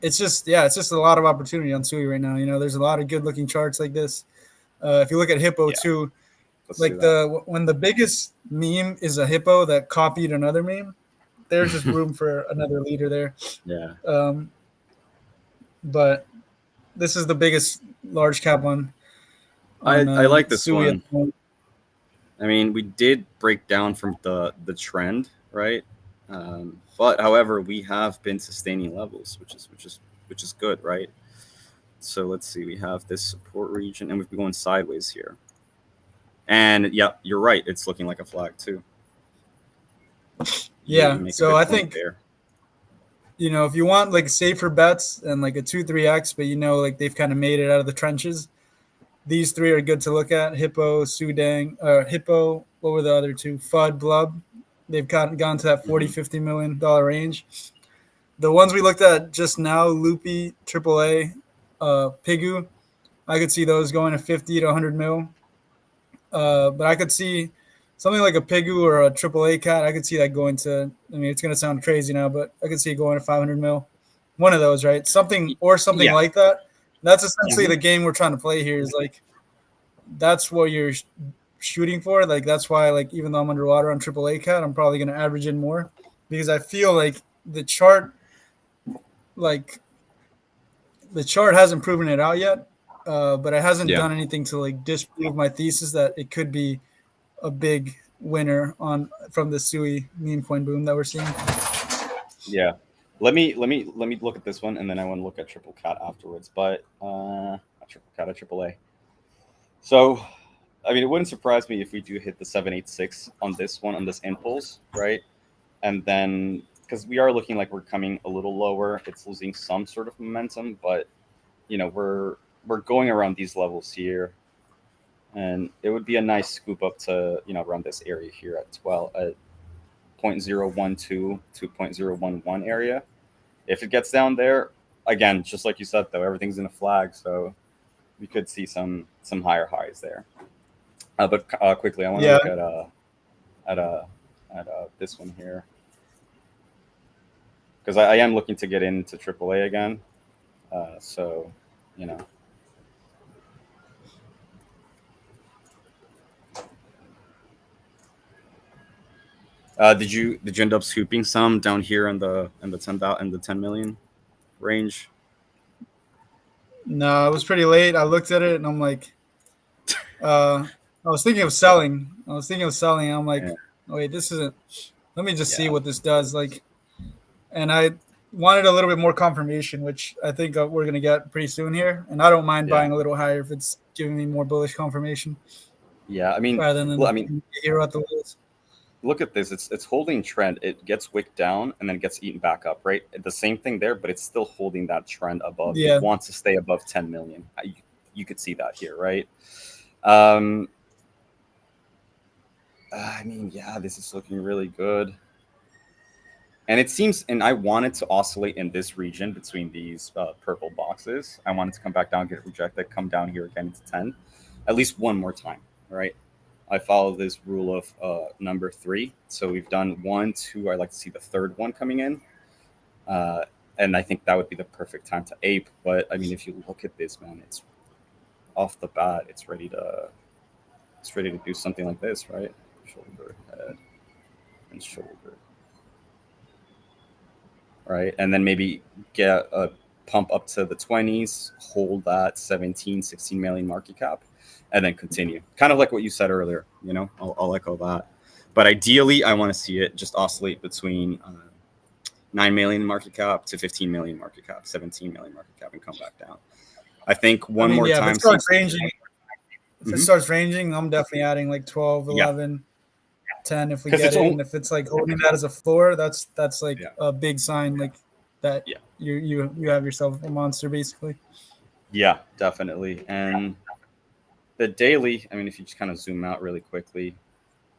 it's just a lot of opportunity on Sui right now. There's a lot of good looking charts like this. If you look at Hippo Yeah. too, Let's do like that. when the biggest meme is a hippo that copied another meme, there's just room for another leader there. Yeah. Um, but this is the biggest large cap on I like this Sui at one. the moment. I mean, we did break down from the trend, right? But however, we have been sustaining levels, which is good, right? So let's see. We have this support region, and we've been going sideways here. And yeah, you're right. It's looking like a flag too. You Yeah. make a So good I point think, there. if you want like safer bets and like a 2-3x, but like they've kind of made it out of the trenches, these three are good to look at. Hippo, Sudang, Hippo, what were the other two? Fud, Blub. They've gone to that 40, Hmm. $50 million range. The ones we looked at just now, Loopy, AAA, Pigu, I could see those going to 50 to 100 mil. But I could see something like a Pigu or a AAA cat. I could see that going to. I mean, it's going to sound crazy now, but I could see it going to 500 mil. One of those, right? Something Yeah. like that. That's Yeah. essentially the game we're trying to play here. Is like that's what you're shooting for. Like that's why, like even though I'm underwater on AAA cat, I'm probably going to average in more because I feel like like the chart hasn't proven it out yet, but it hasn't Yeah. done anything to like disprove my thesis that it could be a big winner on from the SUI meme coin boom that we're seeing. Yeah. Let me look at this one, and then I want to look at Triple Cat afterwards. But a Triple Cat, a Triple A. So, I mean, it wouldn't surprise me if we do hit the 786 on this one, on this impulse, right? And then because we are looking like we're coming a little lower, it's losing some sort of momentum, but we're going around these levels here, and it would be a nice scoop up to around this area here at 12 at 0.012 to 0.011 area. If it gets down there, again, just like you said, though, everything's in a flag, so we could see some higher highs there. But quickly, I want to Yeah, look at this one here because I am looking to get into AAA again. So, you know, did you end up scooping some down here in the 10 million range? no, it was pretty late. I looked at it and I'm like, uh, I was thinking of selling. I'm like, Yeah, oh, wait, this isn't. Let me just see yeah, what this does. Like, and I wanted a little bit more confirmation, which I think we're gonna get pretty soon here. And I don't mind yeah, buying a little higher if it's giving me more bullish confirmation yeah. I mean, rather well, I than mean, hero at the lowest. look at this. It's holding trend. It gets wicked down and then gets eaten back up, right? The same thing there, but it's still holding that trend above. It Yeah, wants to stay above 10 million. You could see that here, right? Um, I mean, yeah, this is looking really good. And it seems, and I wanted to oscillate in this region between these purple boxes. I wanted to come back down, get rejected, come down here again into 10, at least one more time, right? I follow this rule of number three. So we've done one, two. I like to see the third one coming in. Uh, and I think that would be the perfect time to ape. But I mean, if you look at this, man, it's off the bat. It's ready to do something like this, right? Shoulder, head, and shoulder, right? And then maybe get a pump up to the 20s, hold that 17, 16 million market cap, and then continue. Kind of like what you said earlier, I'll echo that. But ideally, I want to see it just oscillate between 9 million market cap to 15 million market cap, 17 million market cap, and come back down. I think I one mean, more yeah, if it time starts seems. ranging, Mhm. I'm definitely adding like 12, Yeah, 11, 10 if we because get it's it. only. And if it's like holding that as a floor, that's like Yeah, a big sign like that yeah, you have yourself a monster basically. yeah, definitely. And the daily, I mean, if you just kind of zoom out really quickly,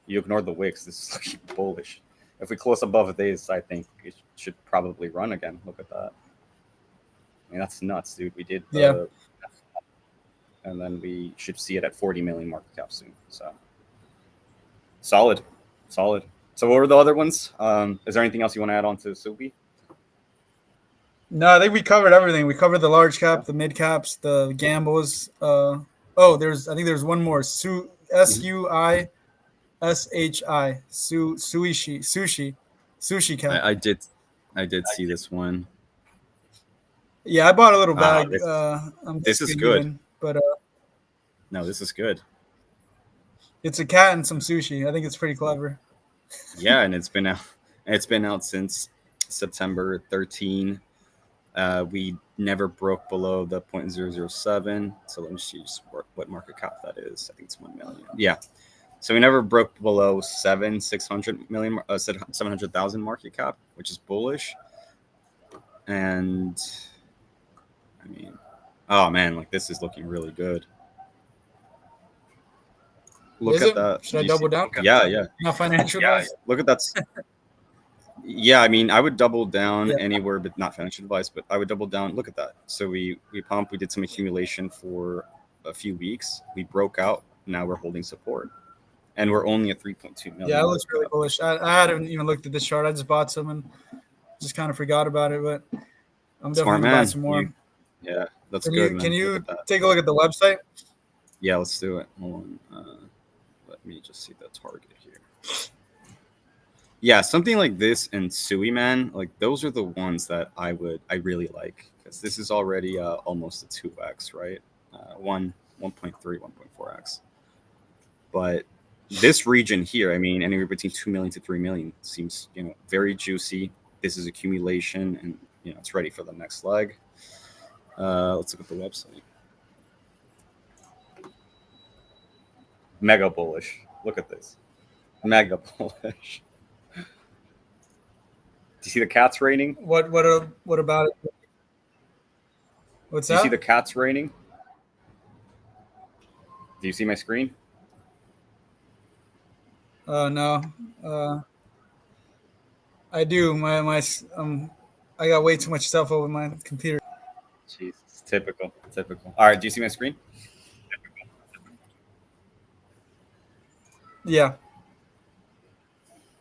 you ignore the wicks. This is looking bullish. If we close above this, I think it should probably run again. Look at that. I mean, that's nuts, dude. We did Yeah. and then we should see it at 40 million market cap soon. So solid, solid. So what were the other ones? Is there anything else you want to add on to SUI? No, I think we covered everything. We covered the large Yeah. cap, the mid caps, the gambles. I think there's one more. Mhm. Sushi cap. I did see this one. Yeah, I bought a little Ah, bag. I'm this is basically good. even, but No, this is good. it's a cat and some sushi. I think it's pretty clever. Yeah, and it's been out. It's been out since September 13. We never broke below the 0.007. So let me see what market cap that is. I think it's 1 million. Yeah. So we never broke below 700,000 market cap, which is bullish. And I mean, oh man, like this is looking really good. Look Is at it? that. Should I Do you double see- down? Yeah, yeah, Not financial yeah. advice. Look at that. Yeah, I mean, I would double down Yeah. anywhere, but not financial advice. But I would double down. Look at that. So we pumped. We did some accumulation for a few weeks. We broke out. Now we're holding support, and we're only at 3.2 million. Yeah, it looks really bullish. I hadn't even looked at this chart. I just bought some and just kind of forgot about it, but I'm Smart definitely gonna buy man. some more. Yeah, that's Can good, you man. can Look you at that. take a look at the website? Yeah, let's do it. Hold on. Let me just see the target here. Yeah, something like this and SUI, man, like those are the ones that I really like, because this is already almost a 2x, right? 1.3, 1.4x. But this region here, I mean, anywhere between 2 million to 3 million seems, very juicy. This is accumulation, and it's ready for the next leg. Let's look at the website. Mega bullish. Look at this. Mega bullish. Do you see the cat's raining? What about it? What's Do you that? see the cat's raining? Do you see my screen? No. I do. I got way too much stuff over my computer. Jeez, it's typical. All right, do you see my screen? Yeah.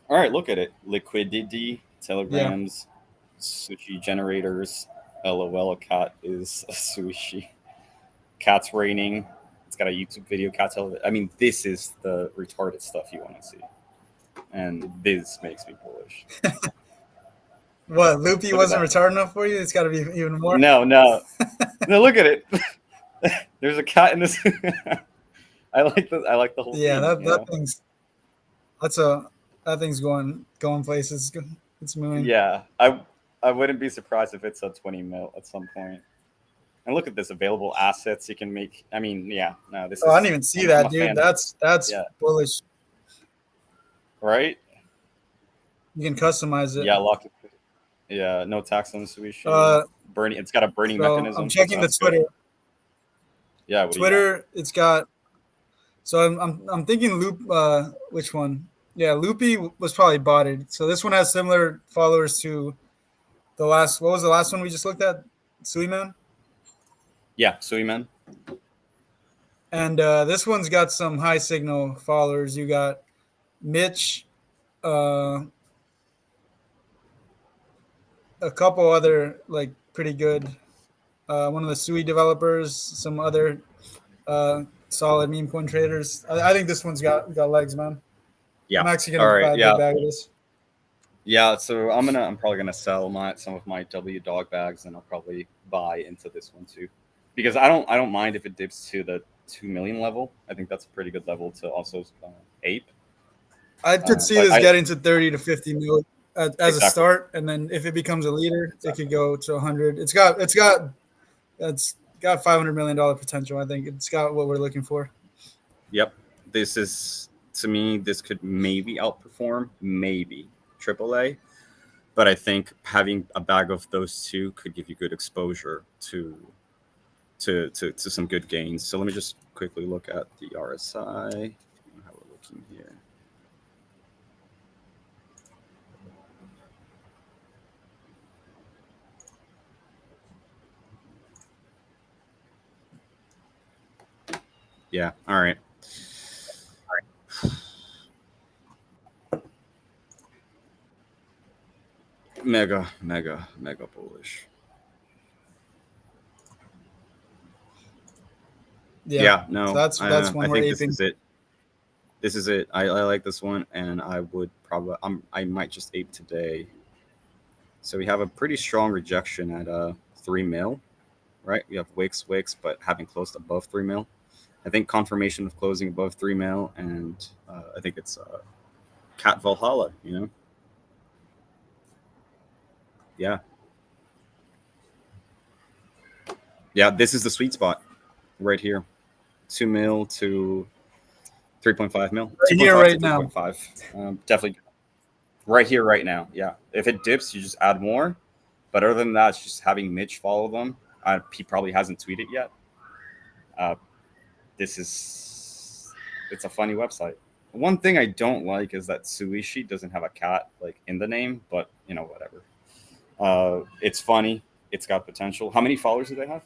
All right, look at it. Liquidity, telegrams, sushi generators. LOL, a cat is a sushi. Cat's raining. It's got a YouTube video. Cat's television. I mean, this is the retarded stuff you want to see. And this makes me bullish. What, Loopy Look at wasn't that. retarded enough for you? It's got to be even more. No. No, look at it. There's a cat in this. I like the whole Yeah, thing. that thing's going places. It's moving. Yeah, I wouldn't be surprised if it's a 20 mil at some point. And look at this available assets you can make. I mean, yeah, no, this. Oh, I didn't even see that, dude. That's bullish. Right? You can customize it. Yeah, lock it. Yeah, no tax on the sushi. Burning. It's got a burning So mechanism. I'm checking the Twitter. Good. Yeah, what do you got? Twitter. It's got. So I'm thinking Loop. Which one? Yeah, Loopy was probably botted. So this one has similar followers to the last. What was the last one we just looked at? SUI Man. Yeah, SUI Man. And this one's got some high signal followers. You got Mitch, a couple other like pretty good. One of the SUI developers, some other solid meme coin traders. I think this one's got legs, man. Yeah. I'm actually gonna buy a big bag of this. Yeah, so I'm probably gonna sell some of my W dog bags, and I'll probably buy into this one too, because I don't mind if it dips to the 2 million level. I think that's a pretty good level to also ape. I could see this getting to 30 to 50 mil as a start, and then if it becomes a leader, it could go to 100. It's got $500 million potential. I think it's got what we're looking for. Yep, this is, to me, this could maybe outperform AAA, but I think having a bag of those two could give you good exposure to some good gains. So let me just quickly look at the RSI. How we're looking here. Yeah. All right. Mega bullish. Yeah. No. So that's one I we're think aping. This is it. I like this one, and I would probably I might just ape today. So we have a pretty strong rejection at 3 mil, right? We have wicks, but having closed above 3 mil. I think confirmation of closing above 3 mil, and I think it's Cat Valhalla, Yeah. Yeah, this is the sweet spot right here. 2 mil to 3.5 mil. Right here, 2.5 right to now. 3.5. Definitely right here, right now. Yeah. If it dips, you just add more. But other than that, it's just having Mitch follow them. He probably hasn't tweeted yet. It's a funny website. One thing I don't like is that SUI doesn't have a cat like in the name, but whatever. It's funny. It's got potential. How many followers do they have?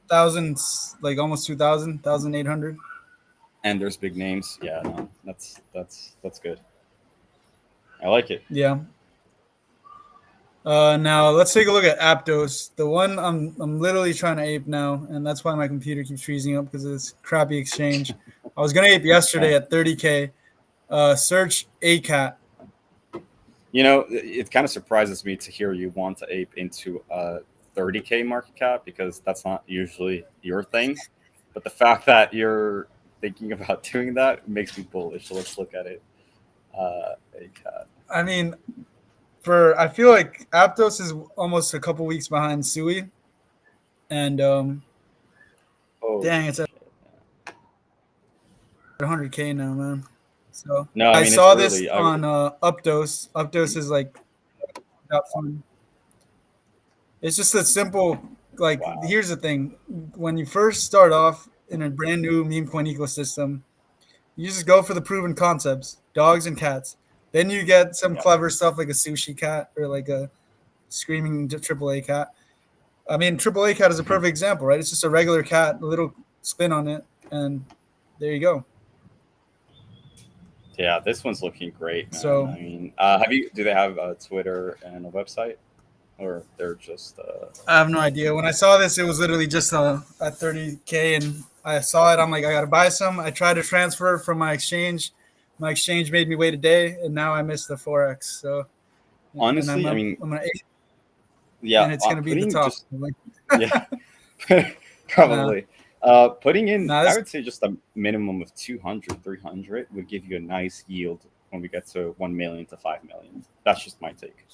Thousands, like almost 2,000, 1,800. And there's big names. Yeah, no, that's good. I like it. Yeah. Now let's take a look at Aptos. The one I'm literally trying to ape now, and that's why my computer keeps freezing up because of this crappy exchange. I was gonna ape yesterday at 30K. Search ACAT. It kind of surprises me to hear you want to ape into a 30K market cap because that's not usually your thing. But the fact that you're thinking about doing that makes me bullish. So let's look at it. ACAT. I mean, I feel like Aptos is almost a couple weeks behind SUI, and dang, it's at 100K now, man. So no, I mean, saw it's this early. on Updos. Updos is like that fun. It's just a simple, like, Wow. Here's the thing. When you first start off in a brand new meme coin ecosystem, you just go for the proven concepts, dogs and cats. Then you get some clever stuff like a sushi cat or like a screaming AAA cat. I mean, AAA cat is a perfect example, right? It's just a regular cat, a little spin on it, and there you go. Yeah, this one's looking great, man. So, I mean, do they have a Twitter and a website, or they're just? I have no idea. When I saw this, it was literally just at 30K, and I saw it. I'm like, I gotta buy some. I tried to transfer from my exchange. My exchange made me wait a day, and now I missed the forex. So, Honestly, I'm gonna ape, yeah, and it's gonna be the top. Yeah, probably. Putting in, I would say just a minimum of 200, 300 would give you a nice yield when we get to 1 million to 5 million. That's just my take,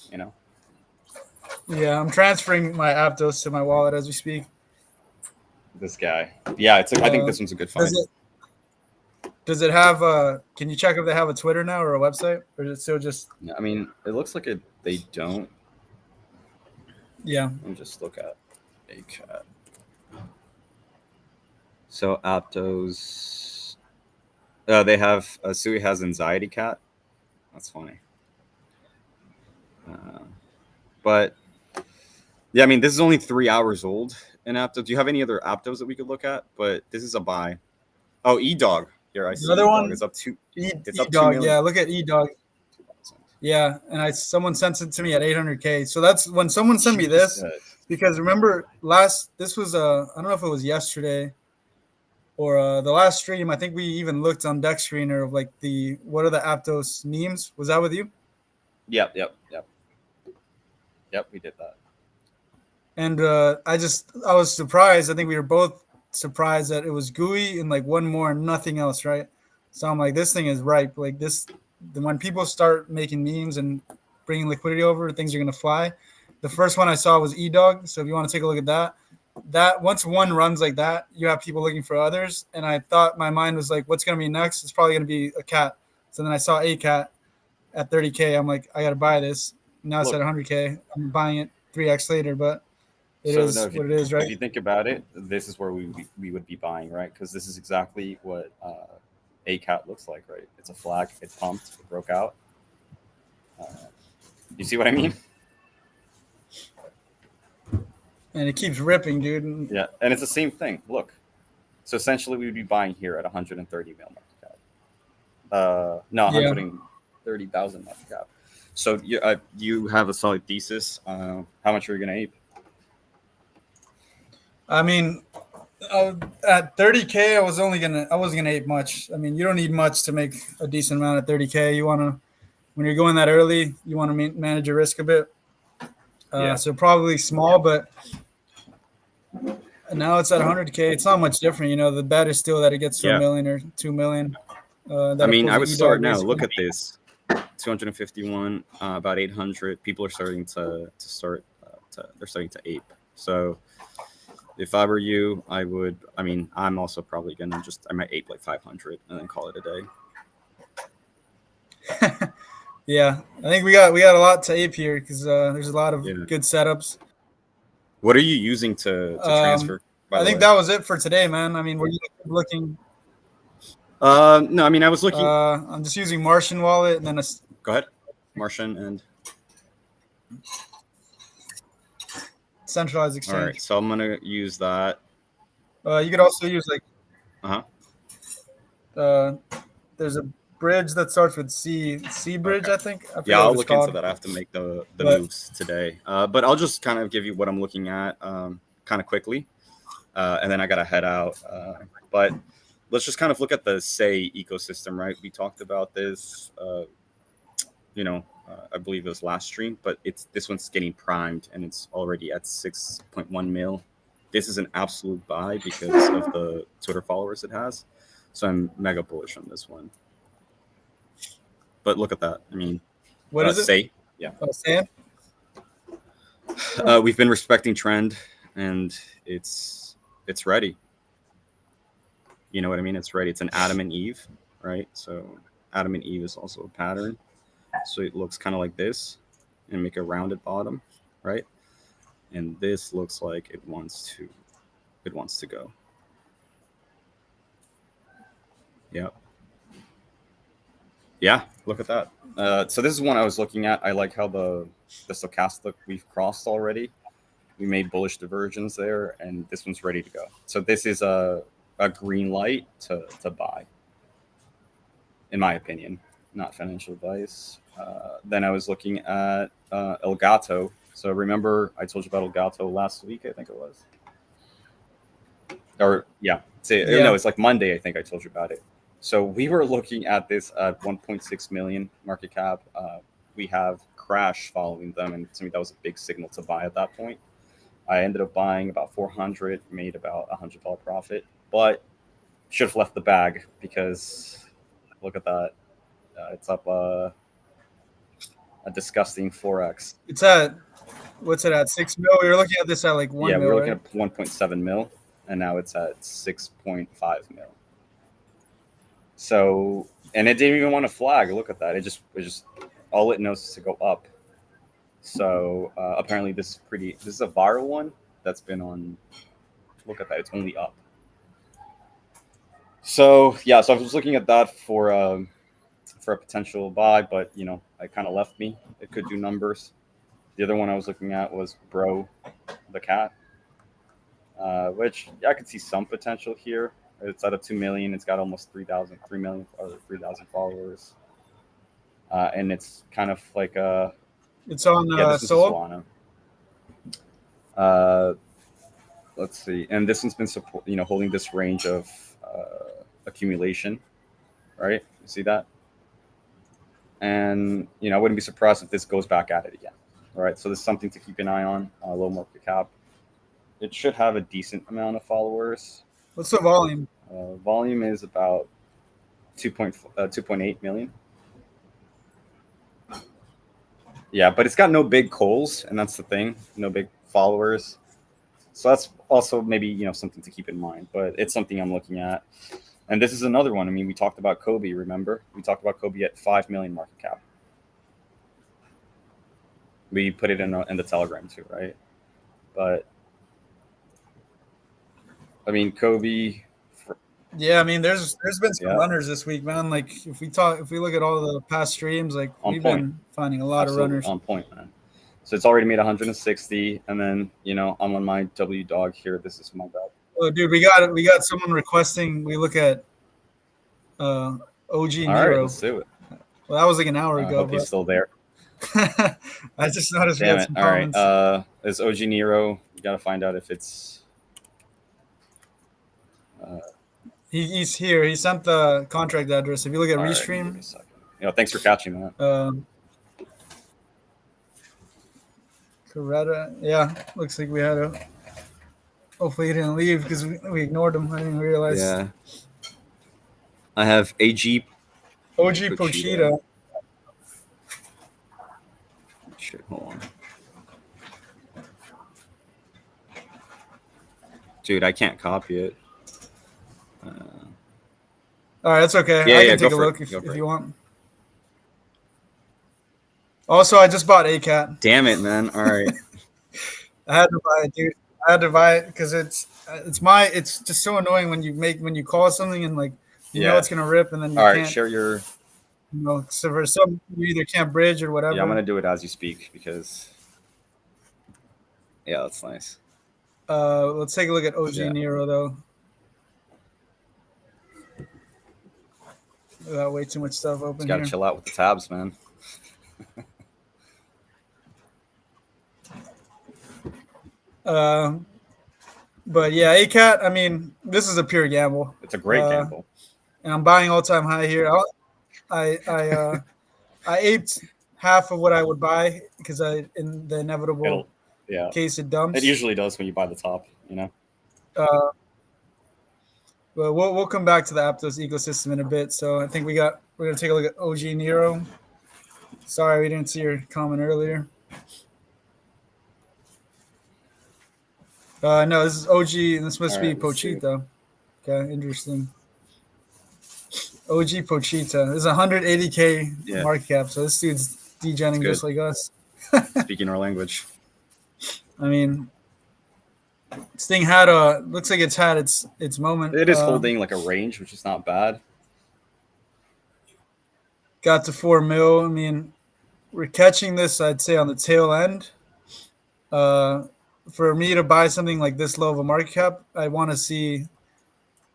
Yeah, I'm transferring my Aptos to my wallet as we speak. This guy. Yeah, I think this one's a good find. Does it have can you check if they have a Twitter now or a website? Or is it still just I mean, it looks like they don't. Yeah. Let me just look at ACAT. So Aptos, they have SUI has Anxiety Cat. That's funny. But yeah, I mean, this is only 3 hours old in Aptos. Do you have any other Aptos that we could look at? But this is a buy. Oh, E-Dog. Here, I see another E-Dog. one. It's up to It's up 2 million. Yeah, look at E-Dog. Yeah, and someone sent it to me at 800K. So that's when someone sent me this, because remember this was I don't know if it was yesterday or the last stream. I think we even looked on Deck Screener of like what are the Aptos memes? Was that with you? Yep, we did that. And I was surprised. I think we were both surprised that it was GUI and like one more and nothing else, right? So I'm like, this thing is ripe. Like when people start making memes and bringing liquidity over, things are going to fly. The first one I saw was E-Dog. So if you want to take a look at that once one runs like that, you have people looking for others. And I thought my mind was like, what's going to be next? It's probably going to be a cat. So then I saw a cat at 30K. I'm like, I got to buy this. Now it's at 100K. I'm buying it 3x later, but it is what it is, right? If you think about it, this is where we would be buying, right? Because this is exactly what ACAT looks like, right? It's a flag. It pumped. It broke out. You see what I mean? And it keeps ripping, dude. Yeah, and it's the same thing. Look. So essentially, we would be buying here at 130 mil market cap. No, 130,000 market cap. So you have a solid thesis. How much are you going to ape? I mean, at 30K, I wasn't gonna ape much. I mean, you don't need much to make a decent amount at 30K. When you're going that early, you want to manage your risk a bit. So probably small, but now it's at 100K. It's not much different. The bet is still that it gets to 1 million or 2 million. I mean, I would start now. Look at this. 251, about 800. People are starting to ape. So If I were you, I would. I mean, I'm also probably gonna I might ape like 500 and then call it a day. Yeah, I think we got a lot to ape here because there's a lot of Yeah. good setups. What are you using to transfer? By I the think way. that was it for today, man. I mean, we're looking. No, I mean I was looking. I'm just using Martian wallet and then a Go ahead, Martian and. centralized All right, exchange. so I'm gonna use that. You could also use like Uh huh. there's a bridge that starts with C bridge. Okay. I think I Yeah, forget what I'll it's look into called. that. I have to make the But moves today. But I'll just kind of give you what I'm looking at, kind of quickly, and then I gotta head out. But let's just kind of look at the Say ecosystem, right? We talked about this, I believe it was last stream, but this one's getting primed and it's already at 6.1 mil. This is an absolute buy because of the Twitter followers it has. So I'm mega bullish on this one. But look at that. I mean, what is it? Say, yeah. Sand? We've been respecting trend, and it's ready. You know what I mean? It's ready. It's an Adam and Eve, right? So Adam and Eve is also a pattern. So it looks kind of like this, and make a rounded bottom, right? And this looks like it wants to go. Yep. Yeah, look at that. So this is one I was looking at. I like how the stochastic we've crossed already. We made bullish divergence there, and this one's ready to go. So this is a green light to buy, in my opinion, not financial advice. Then I was looking at Elgato. So remember I told you about Elgato last week, I think it was. Or yeah, no, it's like Monday, I think I told you about it. So we were looking at this at 1.6 million market cap. We have crash following them, and to me that was a big signal to buy at that point. I ended up buying about 400, made about $100 profit, but should have left the bag because look at that. It's up a disgusting 4x. It's at what's it at 6 mil? We were looking at this at like 1 Yeah, mil, we were looking right? at 1.7 mil, and now it's at 6.5 mil. So, and it didn't even want to flag. Look at that. It just all it knows is to go up. So apparently this is a viral one that's been on. Look at that. It's only up. So yeah, so I was looking at that for a potential buy, but it kind of left me. It could do numbers. The other one I was looking at was Bro, the cat, which I could see some potential here. It's at a 2 million. It's got almost 3 million or 3,000 followers, and it's kind of like a. It's on This is Solana. Let's see, and this one's been holding this range of accumulation, right? You see that? And I wouldn't be surprised if this goes back at it again. All right, so this is something to keep an eye on. Low market cap. It should have a decent amount of followers. What's the volume? Volume is about 2.8 million. Yeah, but it's got no big calls, and that's the thing. No big followers. So that's also maybe something to keep in mind. But it's something I'm looking at. And this is another one. I mean, we talked about Kobe, remember? We talked about Kobe at 5 million market cap. We put it in the Telegram too, right? But I mean, Kobe. Yeah, I mean, there's been some runners this week, man. Like if we look at all the past streams, like we've been finding a lot of runners on point, man. So it's already made 160, and then I'm on my W dog here. This is my bet. Oh, dude, we got someone requesting we look at OG Nero. All right, let's do it. Well, that was like an hour ago. I hope he's still there. I just noticed we had some comments. All right, is OG Nero? You got to find out if it's. He's here. He sent the contract address. If you look at Restream. Right, thanks for catching that. Coretta. Yeah, looks like we had a. Hopefully he didn't leave because we ignored him. I didn't realize. Yeah. I have OG Pochita. Shit, hold on. Dude, I can't copy it. All right, that's okay. Yeah, I yeah, can go take a for look it. Go if for it. you want. Also, I just bought ACAT. Damn it, man. All right. I had to buy it, dude. I had to buy it because it's just so annoying when you call something and like Yeah. it's gonna rip and then you All right. can't, Share your. so for some you either can't bridge or Yeah, I'm whatever. gonna do it as you speak because. Yeah, that's nice. Let's take a look at OG Yeah. Nero though. Without way too much stuff Just open gotta here. chill out with the tabs, man. But yeah, ACAT. I mean, this is a pure gamble. It's a great gamble. And I'm buying all time high here. I aped half of what I would buy because in the inevitable Yeah. case it It dumps. usually does when you buy the top, you know? Uh, but we'll come back to the Aptos ecosystem in a bit. So I think we're gonna take a look at OG Nero. Sorry, we didn't see your comment earlier. No, this is OG, and this must All be right, let's see. Pochita. Okay, interesting. OG Pochita. This is 180K Yeah. market cap, so this dude's degenning just like us. Speaking our language. I mean, this thing had looks like it's had its moment. It is holding like a range, which is not bad. Got to 4 mil. I mean, we're catching this, I'd say, on the tail end. For me to buy something like this low of a market cap, I want to see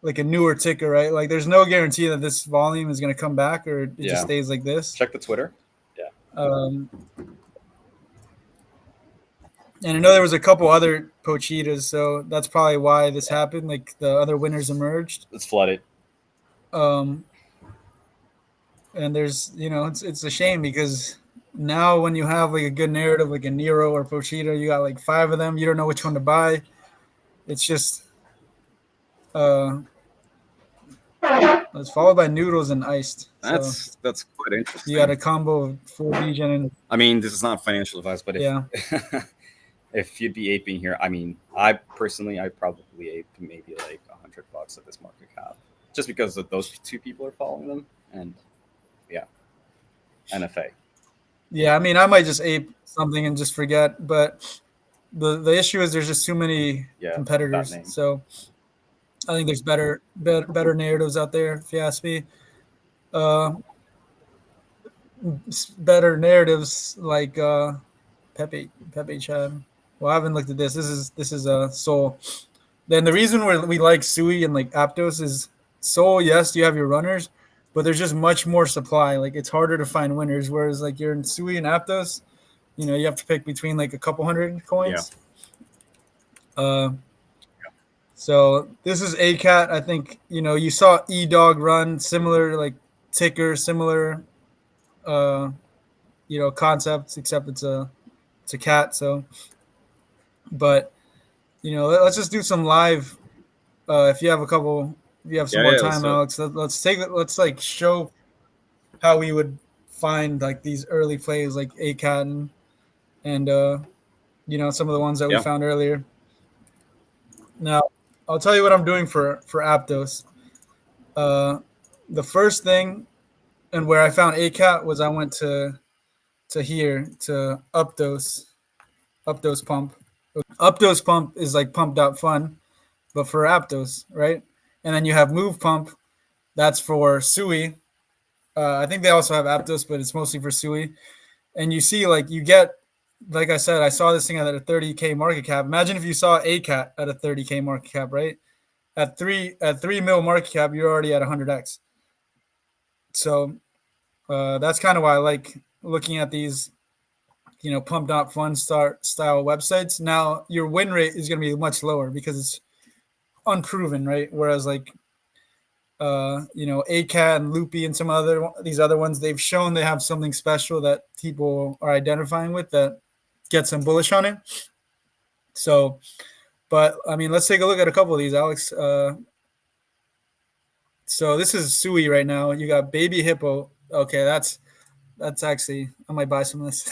like a newer ticker, right? Like, there's no guarantee that this volume is going to come back or it just stays like this. Check the Twitter. Yeah. And I know there was a couple other Pochitas, so that's probably why this happened. Like the other winners emerged. It's flooded. And there's, it's a shame because now when you have like a good narrative, like a Nero or Pochita, you got like 5 of them. You don't know which one to buy. It's just, it's followed by noodles and iced. That's quite interesting. You got a combo of full degen and. I mean, this is not financial advice, but Yeah. if you'd be aping here, I mean, I probably ape maybe like $100 at this market cap, just because of those 2 people are following them, and yeah, NFA. Yeah, I mean, I might just ape something and just forget, but the issue is there's just too many competitors. So I think there's better narratives out there, if you ask me. Better narratives like Pepe Chad. Well, I haven't looked at this. This is Soul. Then the reason we like SUI and like Aptos is Soul. Yes, you have your runners, but there's just much more supply. Like it's harder to find winners. Whereas like you're in SUI and Aptos, you have to pick between like a couple hundred coins. Yeah. So this is ACAT. I think you saw E-Dog run similar like ticker, similar concepts, except it's a cat. So, but let's just do some live. If you have some more time, Alex, let's like show how we would find like these early plays like ACAT and some of the ones that we found earlier. Now, I'll tell you what I'm doing for Aptos. The first thing and where I found ACAT was I went to here to Updose Pump. Updose Pump is like pump.fun, but for Aptos, right? And then you have Move Pump, that's for SUI. I think they also have Aptos, but it's mostly for SUI. And you see, like, you get, like I said, I saw this thing at a 30K market cap. Imagine if you saw ACAT at a 30K market cap, right? At 3 mil market cap, you're already at 100x. So that's kind of why I like looking at these, pump.fun style websites. Now, your win rate is going to be much lower because it's unproven, right? Whereas like ACAT and Loopy and some these other ones, they've shown they have something special that people are identifying with that gets them bullish on it. So, but I mean, let's take a look at a couple of these, Alex. So this is SUI right now. You got Baby Hippo. Okay, that's actually, I might buy some of this.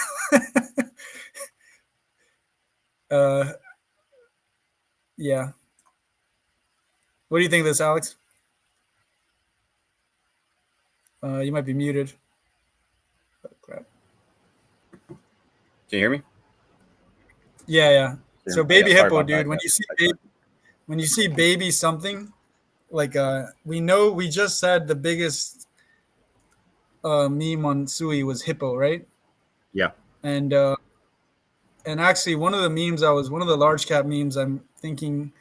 Yeah. What do you think of this, Alex? You might be muted. Oh, crap. Can you hear me? Yeah, yeah. So Oh, yeah. baby Sorry hippo, about dude. that. When Yeah. you see baby something, like we know we just said the biggest meme on SUI was hippo, right? Yeah. And actually one of the memes I was one of the large cap memes I'm thinking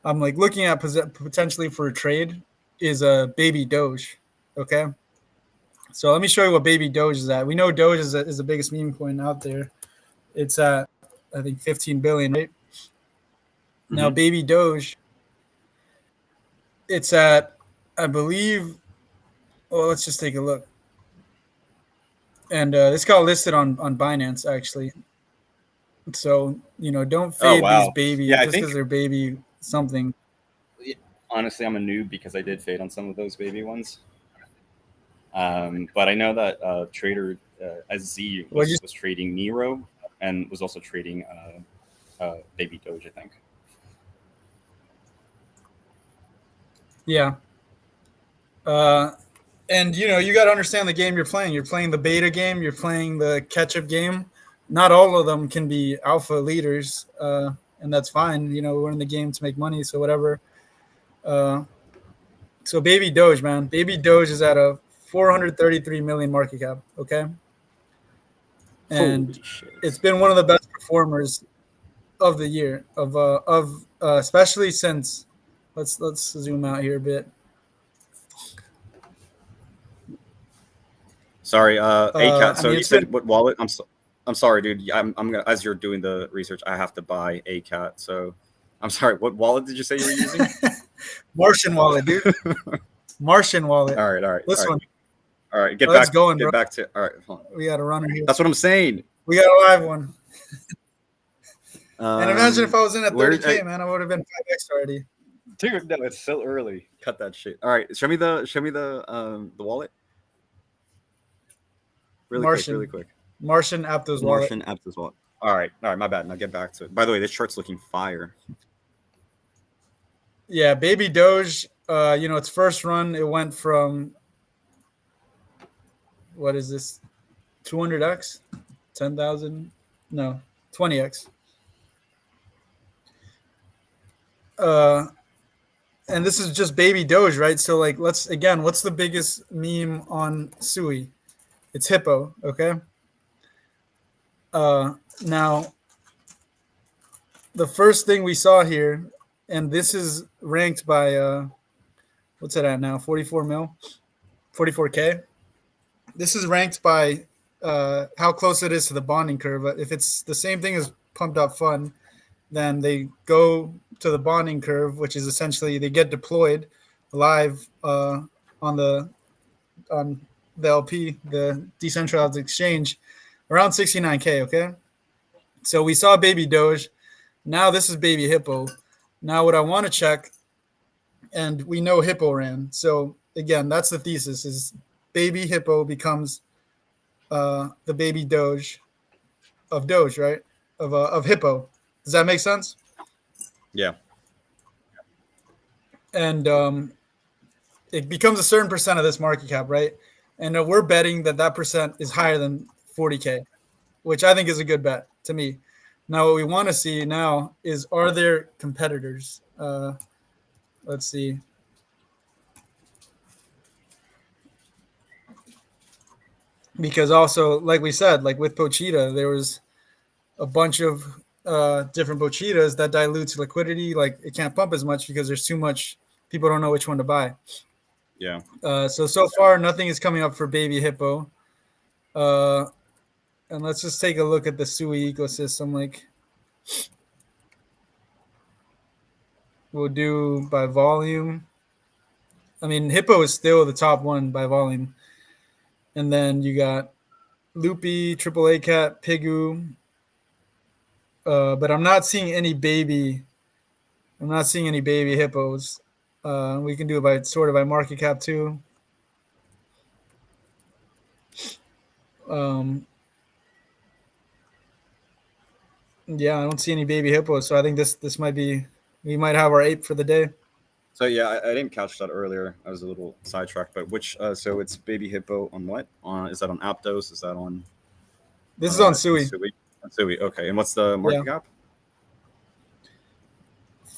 I'm like looking at potentially for a trade is a baby Doge. Okay. So let me show you what baby Doge is at. We know Doge is the biggest meme coin out there. It's at I think 15 billion, right? Now Hmm. baby Doge, it's at I believe. Well, let's just take a look. And this got listed on Binance actually. So don't Oh fade these wow. baby Yeah, I just think because they're baby something. honestly I'm a noob because I did fade on some of those baby ones. But I know that trader SZ What you was trading Nero and was also trading baby Doge, I think. Yeah. Uh, and you got to understand the game you're playing. You're playing the beta game. You're playing the catch-up game. Not all of them can be alpha leaders, and that's fine. We're in the game to make money, so whatever. Uh, so Baby Doge, man, Baby Doge is at a 433 million market cap. Okay, and Holy it's shit. been one of the best performers of the year especially since let's zoom out here a bit. Sorry, ACAT. I So mean, you it's been said what wallet? I'm sorry, dude. I'm gonna as you're doing the research, I have to buy ACAT. So I'm sorry. What wallet did you say you were using? Martian wallet, dude. Martian wallet. All right, all right, all This right, one. all right. Let's going, Get bro. back to. All right, hold on. We got a runner here. That's what I'm saying. We got a live one. And imagine if Um, I was in at where, 30K, man, I would have been 5x already. dude? No, it's so early. Cut that shit. All right, show me the wallet really quick, really Martian. quick. Martian Aptos wallet. Martian apps as well. All right. My bad. Now get back to it. By the way, this chart's looking fire. Yeah, Baby Doge, its first run, it went from what is this? 200x? 10,000? No, 20x. Uh and this is just Baby Doge, right? So like let's again, what's the biggest meme on SUI? It's hippo, okay? Now the first thing we saw here, and this is ranked by what's it at now? 44 mil, 44K. This is ranked by how close it is to the bonding curve. If it's the same thing as pumped up fun, then they go to the bonding curve, which is essentially they get deployed live on the on the LP, the decentralized exchange, around 69K. Okay, so we saw Baby Doge. Now this is Baby Hippo. Now what I want to check, and we know Hippo ran. So again, that's the thesis: is Baby Hippo becomes the Baby Doge of Doge, right? Of Hippo. Does that make sense? Yeah. And it becomes a certain percent of this market cap, right? And we're betting that percent is higher than 40K, which I think is a good bet to me. Now, what we want to see now is are there competitors? Let's see. Because also, like we said, like with Pochita, there was a bunch of different Pochitas that dilutes liquidity. Like it can't pump as much because there's too much. People don't know which one to buy. Yeah. So far, nothing is coming up for Baby Hippo. And let's just take a look at the SUI ecosystem. Like we'll do by volume. I mean, Hippo is still the top one by volume. And then you got Loopy, AAA Cat, Pigu. But I'm not seeing any baby. I'm not seeing any baby hippos. We can do it by sort of by market cap too. Um, yeah, I don't see any baby hippos, so I think this might be we might have our ape for the day. So yeah, I didn't catch that earlier. I was a little sidetracked. But which? So it's Baby Hippo on what? On is that on Aptos? Is that on This is on SUI. Sui? On Sui. Okay. And what's the Yeah, market cap?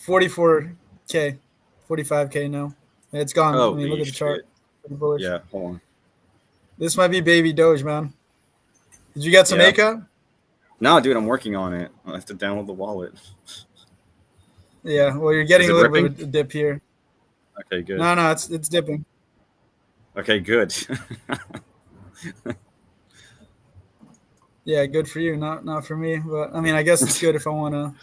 44K, 45K now. It's gone. I mean, look Holy at the chart. shit! Pretty bullish. Yeah. Hold on. This might be Baby Doge, man. Did you get some Yeah. ACAP? No, dude, I'm working on it. I have to download the wallet. Yeah. Well, you're Is getting it a little bit ripping? of a dip here. Okay, good. No, it's dipping. Okay, good. Yeah, good for you, not for me. But I mean, I guess it's good if I wanna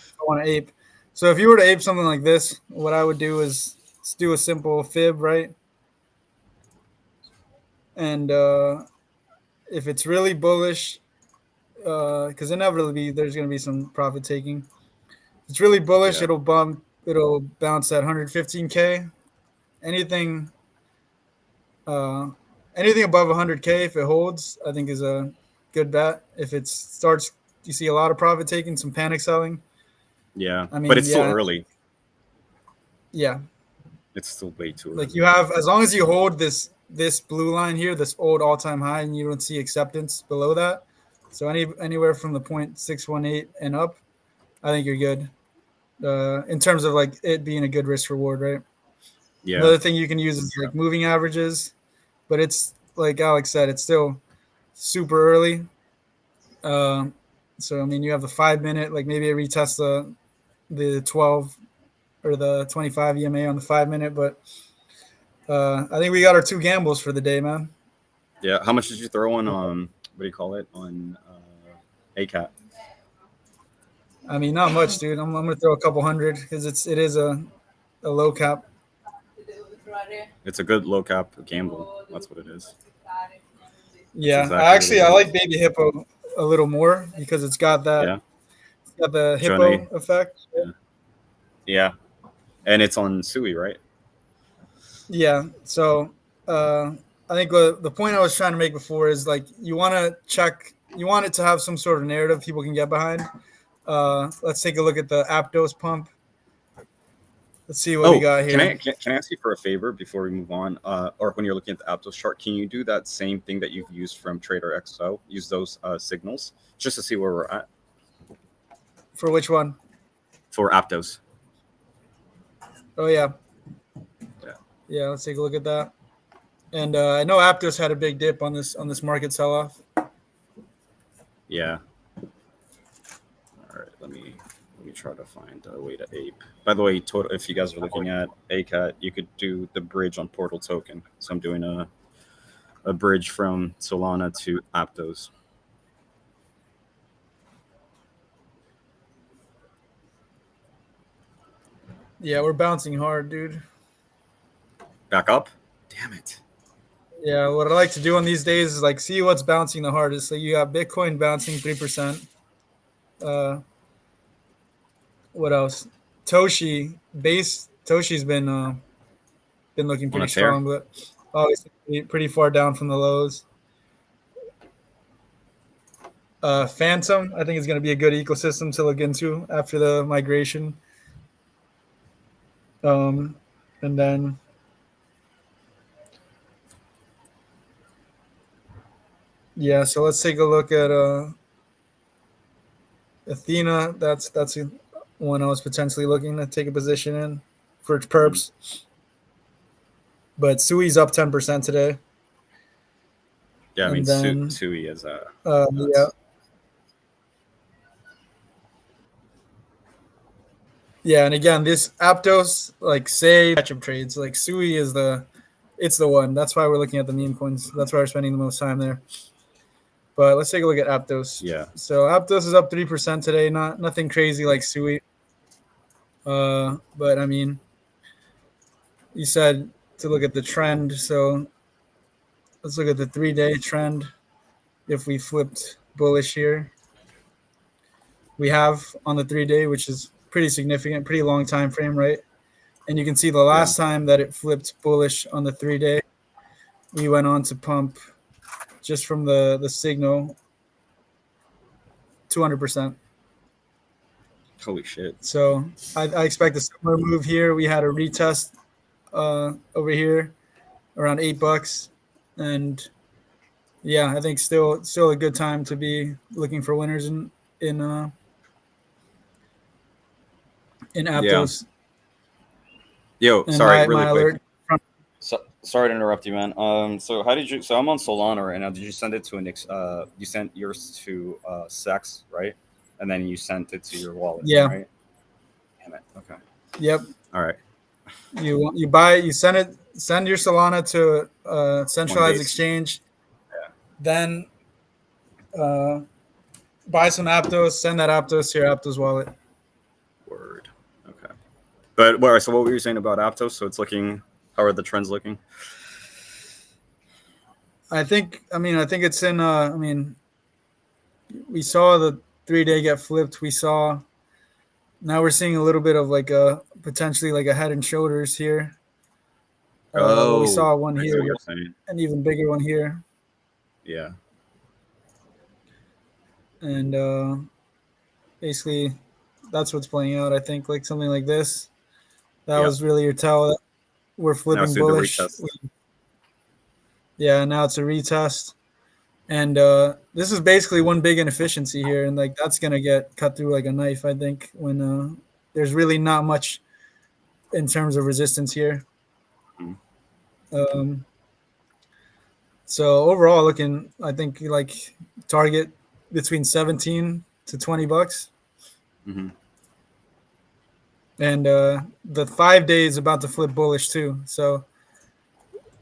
ape. So if you were to ape something like this, what I would do is do a simple fib, right? And if it's really bullish, because inevitably there's going to be some profit taking. If it's really bullish, Yeah. it'll bounce at 115K. Anything, uh, anything above 100K, if it holds, I think is a good bet. If it starts, you see a lot of profit taking, some panic selling. Yeah. I But mean, it's still yeah, early. yeah. It's still way too early. Like you have, as long as you hold this blue line here, this old all-time high, and you don't see acceptance below that. So anywhere from the 0.618 and up, I think you're good. In terms of like it being a good risk reward, right? Yeah. Another thing you can use is like moving averages, but it's like Alex said, it's still super early. So I mean, you have the 5 minute, like maybe it retests the 12 or the 25 EMA on the 5 minute, but I think we got our two gambles for the day, man. Yeah. How much did you throw on what do you call it? On ACAT? I mean, not much, dude. I'm gonna throw a couple hundred because it is a low cap. It's a good low cap gamble. That's what it is. That's Yeah, exactly what I it like is. Baby Hippo a little more because it's got Yeah. the Johnny. hippo effect. Yeah. Yeah. And it's on Sui, right? Yeah. So I think the point I was trying to make before is like you want to check, you want it to have some sort of narrative people can get behind. Let's take a look at the Aptos pump. Let's see what we Oh, got here. can I ask you for a favor before we move on? Or when you're looking at the Aptos chart, can you do that same thing that you've used from Trader XO? Use those signals just to see where we're at For which one? for Aptos. Oh yeah, Yeah. yeah. Let's take a look at that. And I know Aptos had a big dip on this market sell off. Yeah. All right. Let me try to find a way to ape. By the way, total. If you guys are looking at ACAT, you could do the bridge on Portal Token. So I'm doing a bridge from Solana to Aptos. Yeah, we're bouncing hard, dude. Back up. Damn it. Yeah, what I like to do on these days is like see what's bouncing the hardest. So you got Bitcoin bouncing 3%. What else? Toshi's been looking On a pretty tear. strong, but obviously pretty far down from the lows. Phantom, I think is going to be a good ecosystem to look into after the migration. And then yeah, so let's take a look at Athena. That's one I was potentially looking to take a position in for perps. But Sui's up 10% today. Yeah, I mean, And then Sui is yeah. Yeah, and again, this Aptos, like say catch-up trades, like Sui is it's the one. That's why we're looking at the meme coins. That's why we're spending the most time there. But let's take a look at Aptos. Yeah. So Aptos is up 3% today. Nothing crazy like Sui. But I mean, you said to look at the trend. So let's look at the 3-day trend. If we flipped bullish here, we have on the 3-day, which is pretty significant, pretty long time frame, right? And you can see the last time that it flipped bullish on the 3-day, we went on to pump just from the signal 200%. Holy shit. So I expect a similar move here. We had a retest over here, around $8, and yeah, I think still a good time to be looking for winners in Yeah. Aptos. Yo, And sorry, my really quick. alert from So, sorry to interrupt you, man. So how did you? So I'm on Solana right now. Did you send it to you sent yours to Sex, right? And then you sent it to your wallet, yeah, right? Damn it. Okay. yep. All right. You send your Solana to a centralized Coinbase. exchange, Yeah. then uh, buy some Aptos, send that Aptos to your Aptos wallet. Word. Okay. But what? So what were you saying about Aptos? So it's looking. How are the trends looking? I think it's in. We saw the 3 day get flipped. Now we're seeing a little bit of like a potentially like a head and shoulders here. But we Oh, saw one I see here, what you're but saying. an even bigger one here, Yeah. and basically that's what's playing out. I think like something like this. That Yep. was really your tell that we're Now let's flipping do the bullish. retest. Yeah, now it's a retest. And this is basically one big inefficiency here, and like that's gonna get cut through like a knife. I think when there's really not much in terms of resistance here. Mm-hmm. Um, so overall, looking, I think like target between 17 to $20, Mm-hmm. and the 5 days is about to flip bullish too. So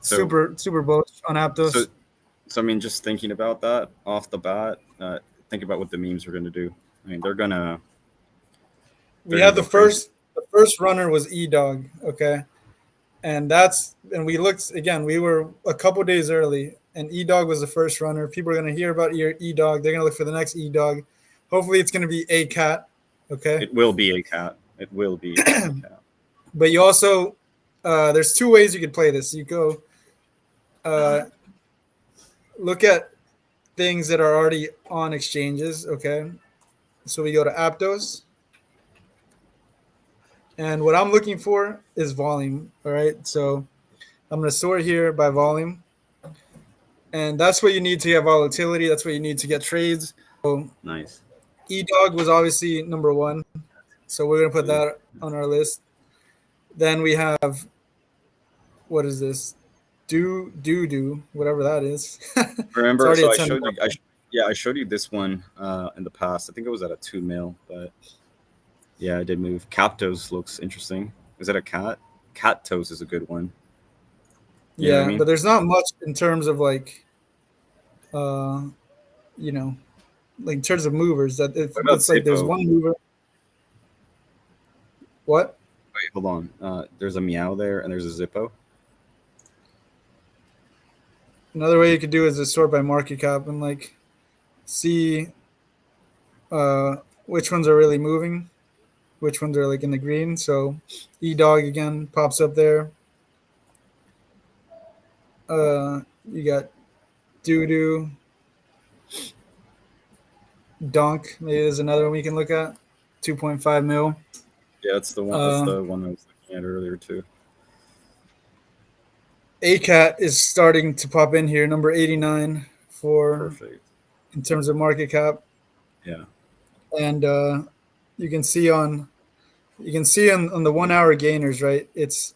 So super bullish on so Aptos. so I mean, just thinking about that off the bat, think about what the memes are going to do. I mean, We they're gonna had go crazy. the first runner was E Dog, okay, and we looked again. We were a couple days early, and E Dog was the first runner. People are gonna hear about E Dog. They're gonna look for the next E Dog. Hopefully, it's gonna be a cat, okay. It will be a cat. It will be a cat. But you also there's two ways you could play this. You go uh, look at things that are already on exchanges, okay. So we go to Aptos, and what I'm looking for is volume. All right, so I'm gonna sort here by volume. And that's what you need to get volatility. That's what you need to get trades. So Nice. eDog was obviously number one, so we're gonna put Ooh. that on our list. Then we have what is this? Do whatever that is. It's Remember? already So at I 10. showed you. Yeah, I showed you this one in the past. I think it was at a 2 mil, but yeah, I did move. Captos looks interesting. Is that a cat? Cat toes is a good one. You know what I Yeah, mean? but there's not much in terms of like, uh, you know, like in terms of movers. That What about it's like there's Zippo? one mover. What? Wait, hold on. There's a meow there, and there's a Zippo. Another way you could do is to sort by market cap and like see uh, which ones are really moving, which ones are like in the green. So E Dog again pops up there. You got Doo Doo, Donk. Maybe there's another one we can look at. 2.5 mil. Yeah, that's the one. That's Uh, the one I was looking at earlier too. ACAT is starting to pop in here, number 89 for Perfect. in terms of market cap, Yeah. and you can see on the 1 hour gainers, right? It's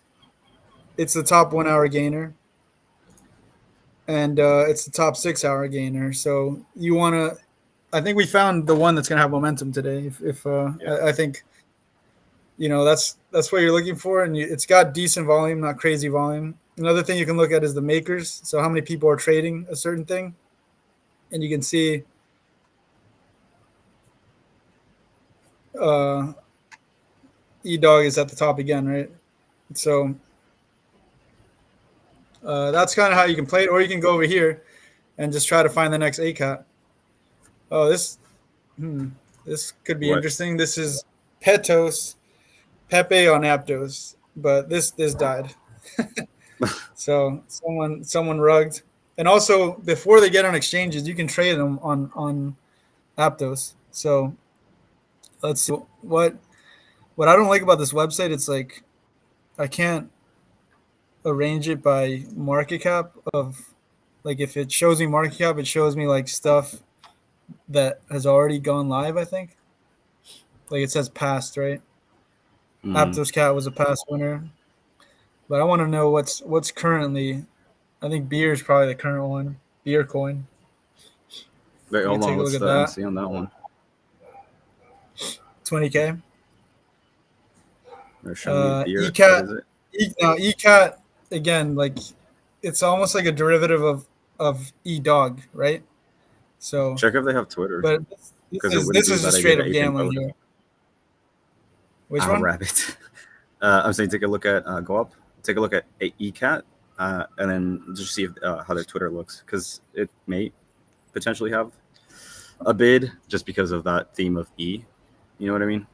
the top 1 hour gainer, and it's the top 6 hour gainer. So you want to. I think we found the one that's going to have momentum today. If Yeah. I think that's what you're looking for, and it's got decent volume, not crazy volume. Another thing you can look at is the makers. So how many people are trading a certain thing, and you can see uh, E Dog is at the top again, right? So that's kind of how you can play it, or you can go over here and just try to find the next ACAT. Oh, this could be What? interesting. This is Petos Pepe on Aptos, but this died. So someone rugged, and also before they get on exchanges, you can trade them on Aptos. So let's see what I don't like about this website. It's like I can't arrange it by market cap of like if it shows me market cap, it shows me like stuff that has already gone live. I think like it says past, right? Mm. Aptos Cat was a past winner, but I want to know what's currently. I think beer is probably the current one. Beer coin. Wait, We can hold take on. a look What's at the that. MC on that one? 20K. Or show me beer. What ECAT. is it? Now ECAT again, like it's almost like a derivative of eDog, right? So, Check if they have Twitter, but because it wouldn't this be a is bad just idea straight to up ape in gambling both. here. Which one? Rabbit. I'm saying take a look at go up, take a look at ECAT, and then just see if, how their Twitter looks, because it may potentially have a bid just because of that theme of E. You know what I mean?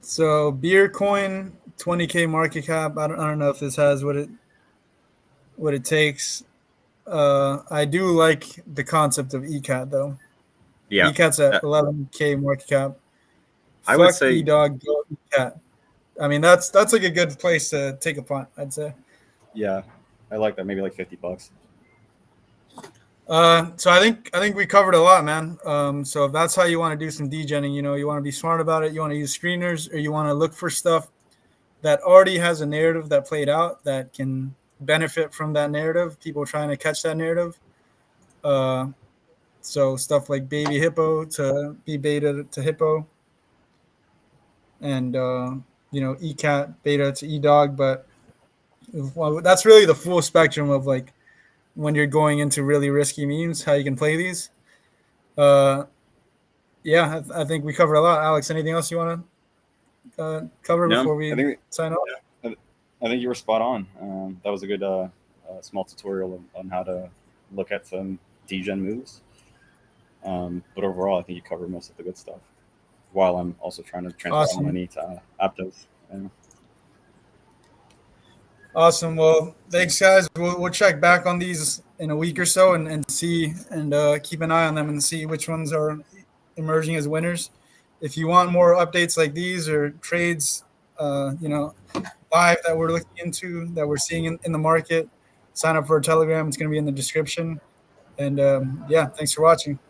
So beer coin, 20K market cap. I don't know if this has what it takes. I do like the concept of ECAT though. Yeah. ECAT's at 11K market cap. I would Fuck say, eDog, go ECAT. I mean that's like a good place to take a punt, I'd say. yeah, I like that. Maybe like $50. So I think we covered a lot, man. So if that's how you want to do some degenning, you want to be smart about it. You want to use screeners, or you want to look for stuff that already has a narrative that played out that can benefit from that narrative. People trying to catch that narrative. So stuff like baby hippo to be beta to hippo, and ecat beta to edog. But well, that's really the full spectrum of like when you're going into really risky memes, how you can play these. Uh, yeah, I think we covered a lot. Alex, anything else you want to cover No, before I we think sign off? I think you were spot on. That was a good small tutorial on how to look at some degen moves. But overall, I think you covered most of the good stuff. While I'm also trying to transfer some Awesome. money to Aptos. Yeah. Awesome. Well, thanks, guys. We'll check back on these in a week or so and see and keep an eye on them and see which ones are emerging as winners. If you want more updates like these or trades, live that we're looking into that we're seeing in the market, sign up for our Telegram. It's going to be in the description. And yeah, thanks for watching.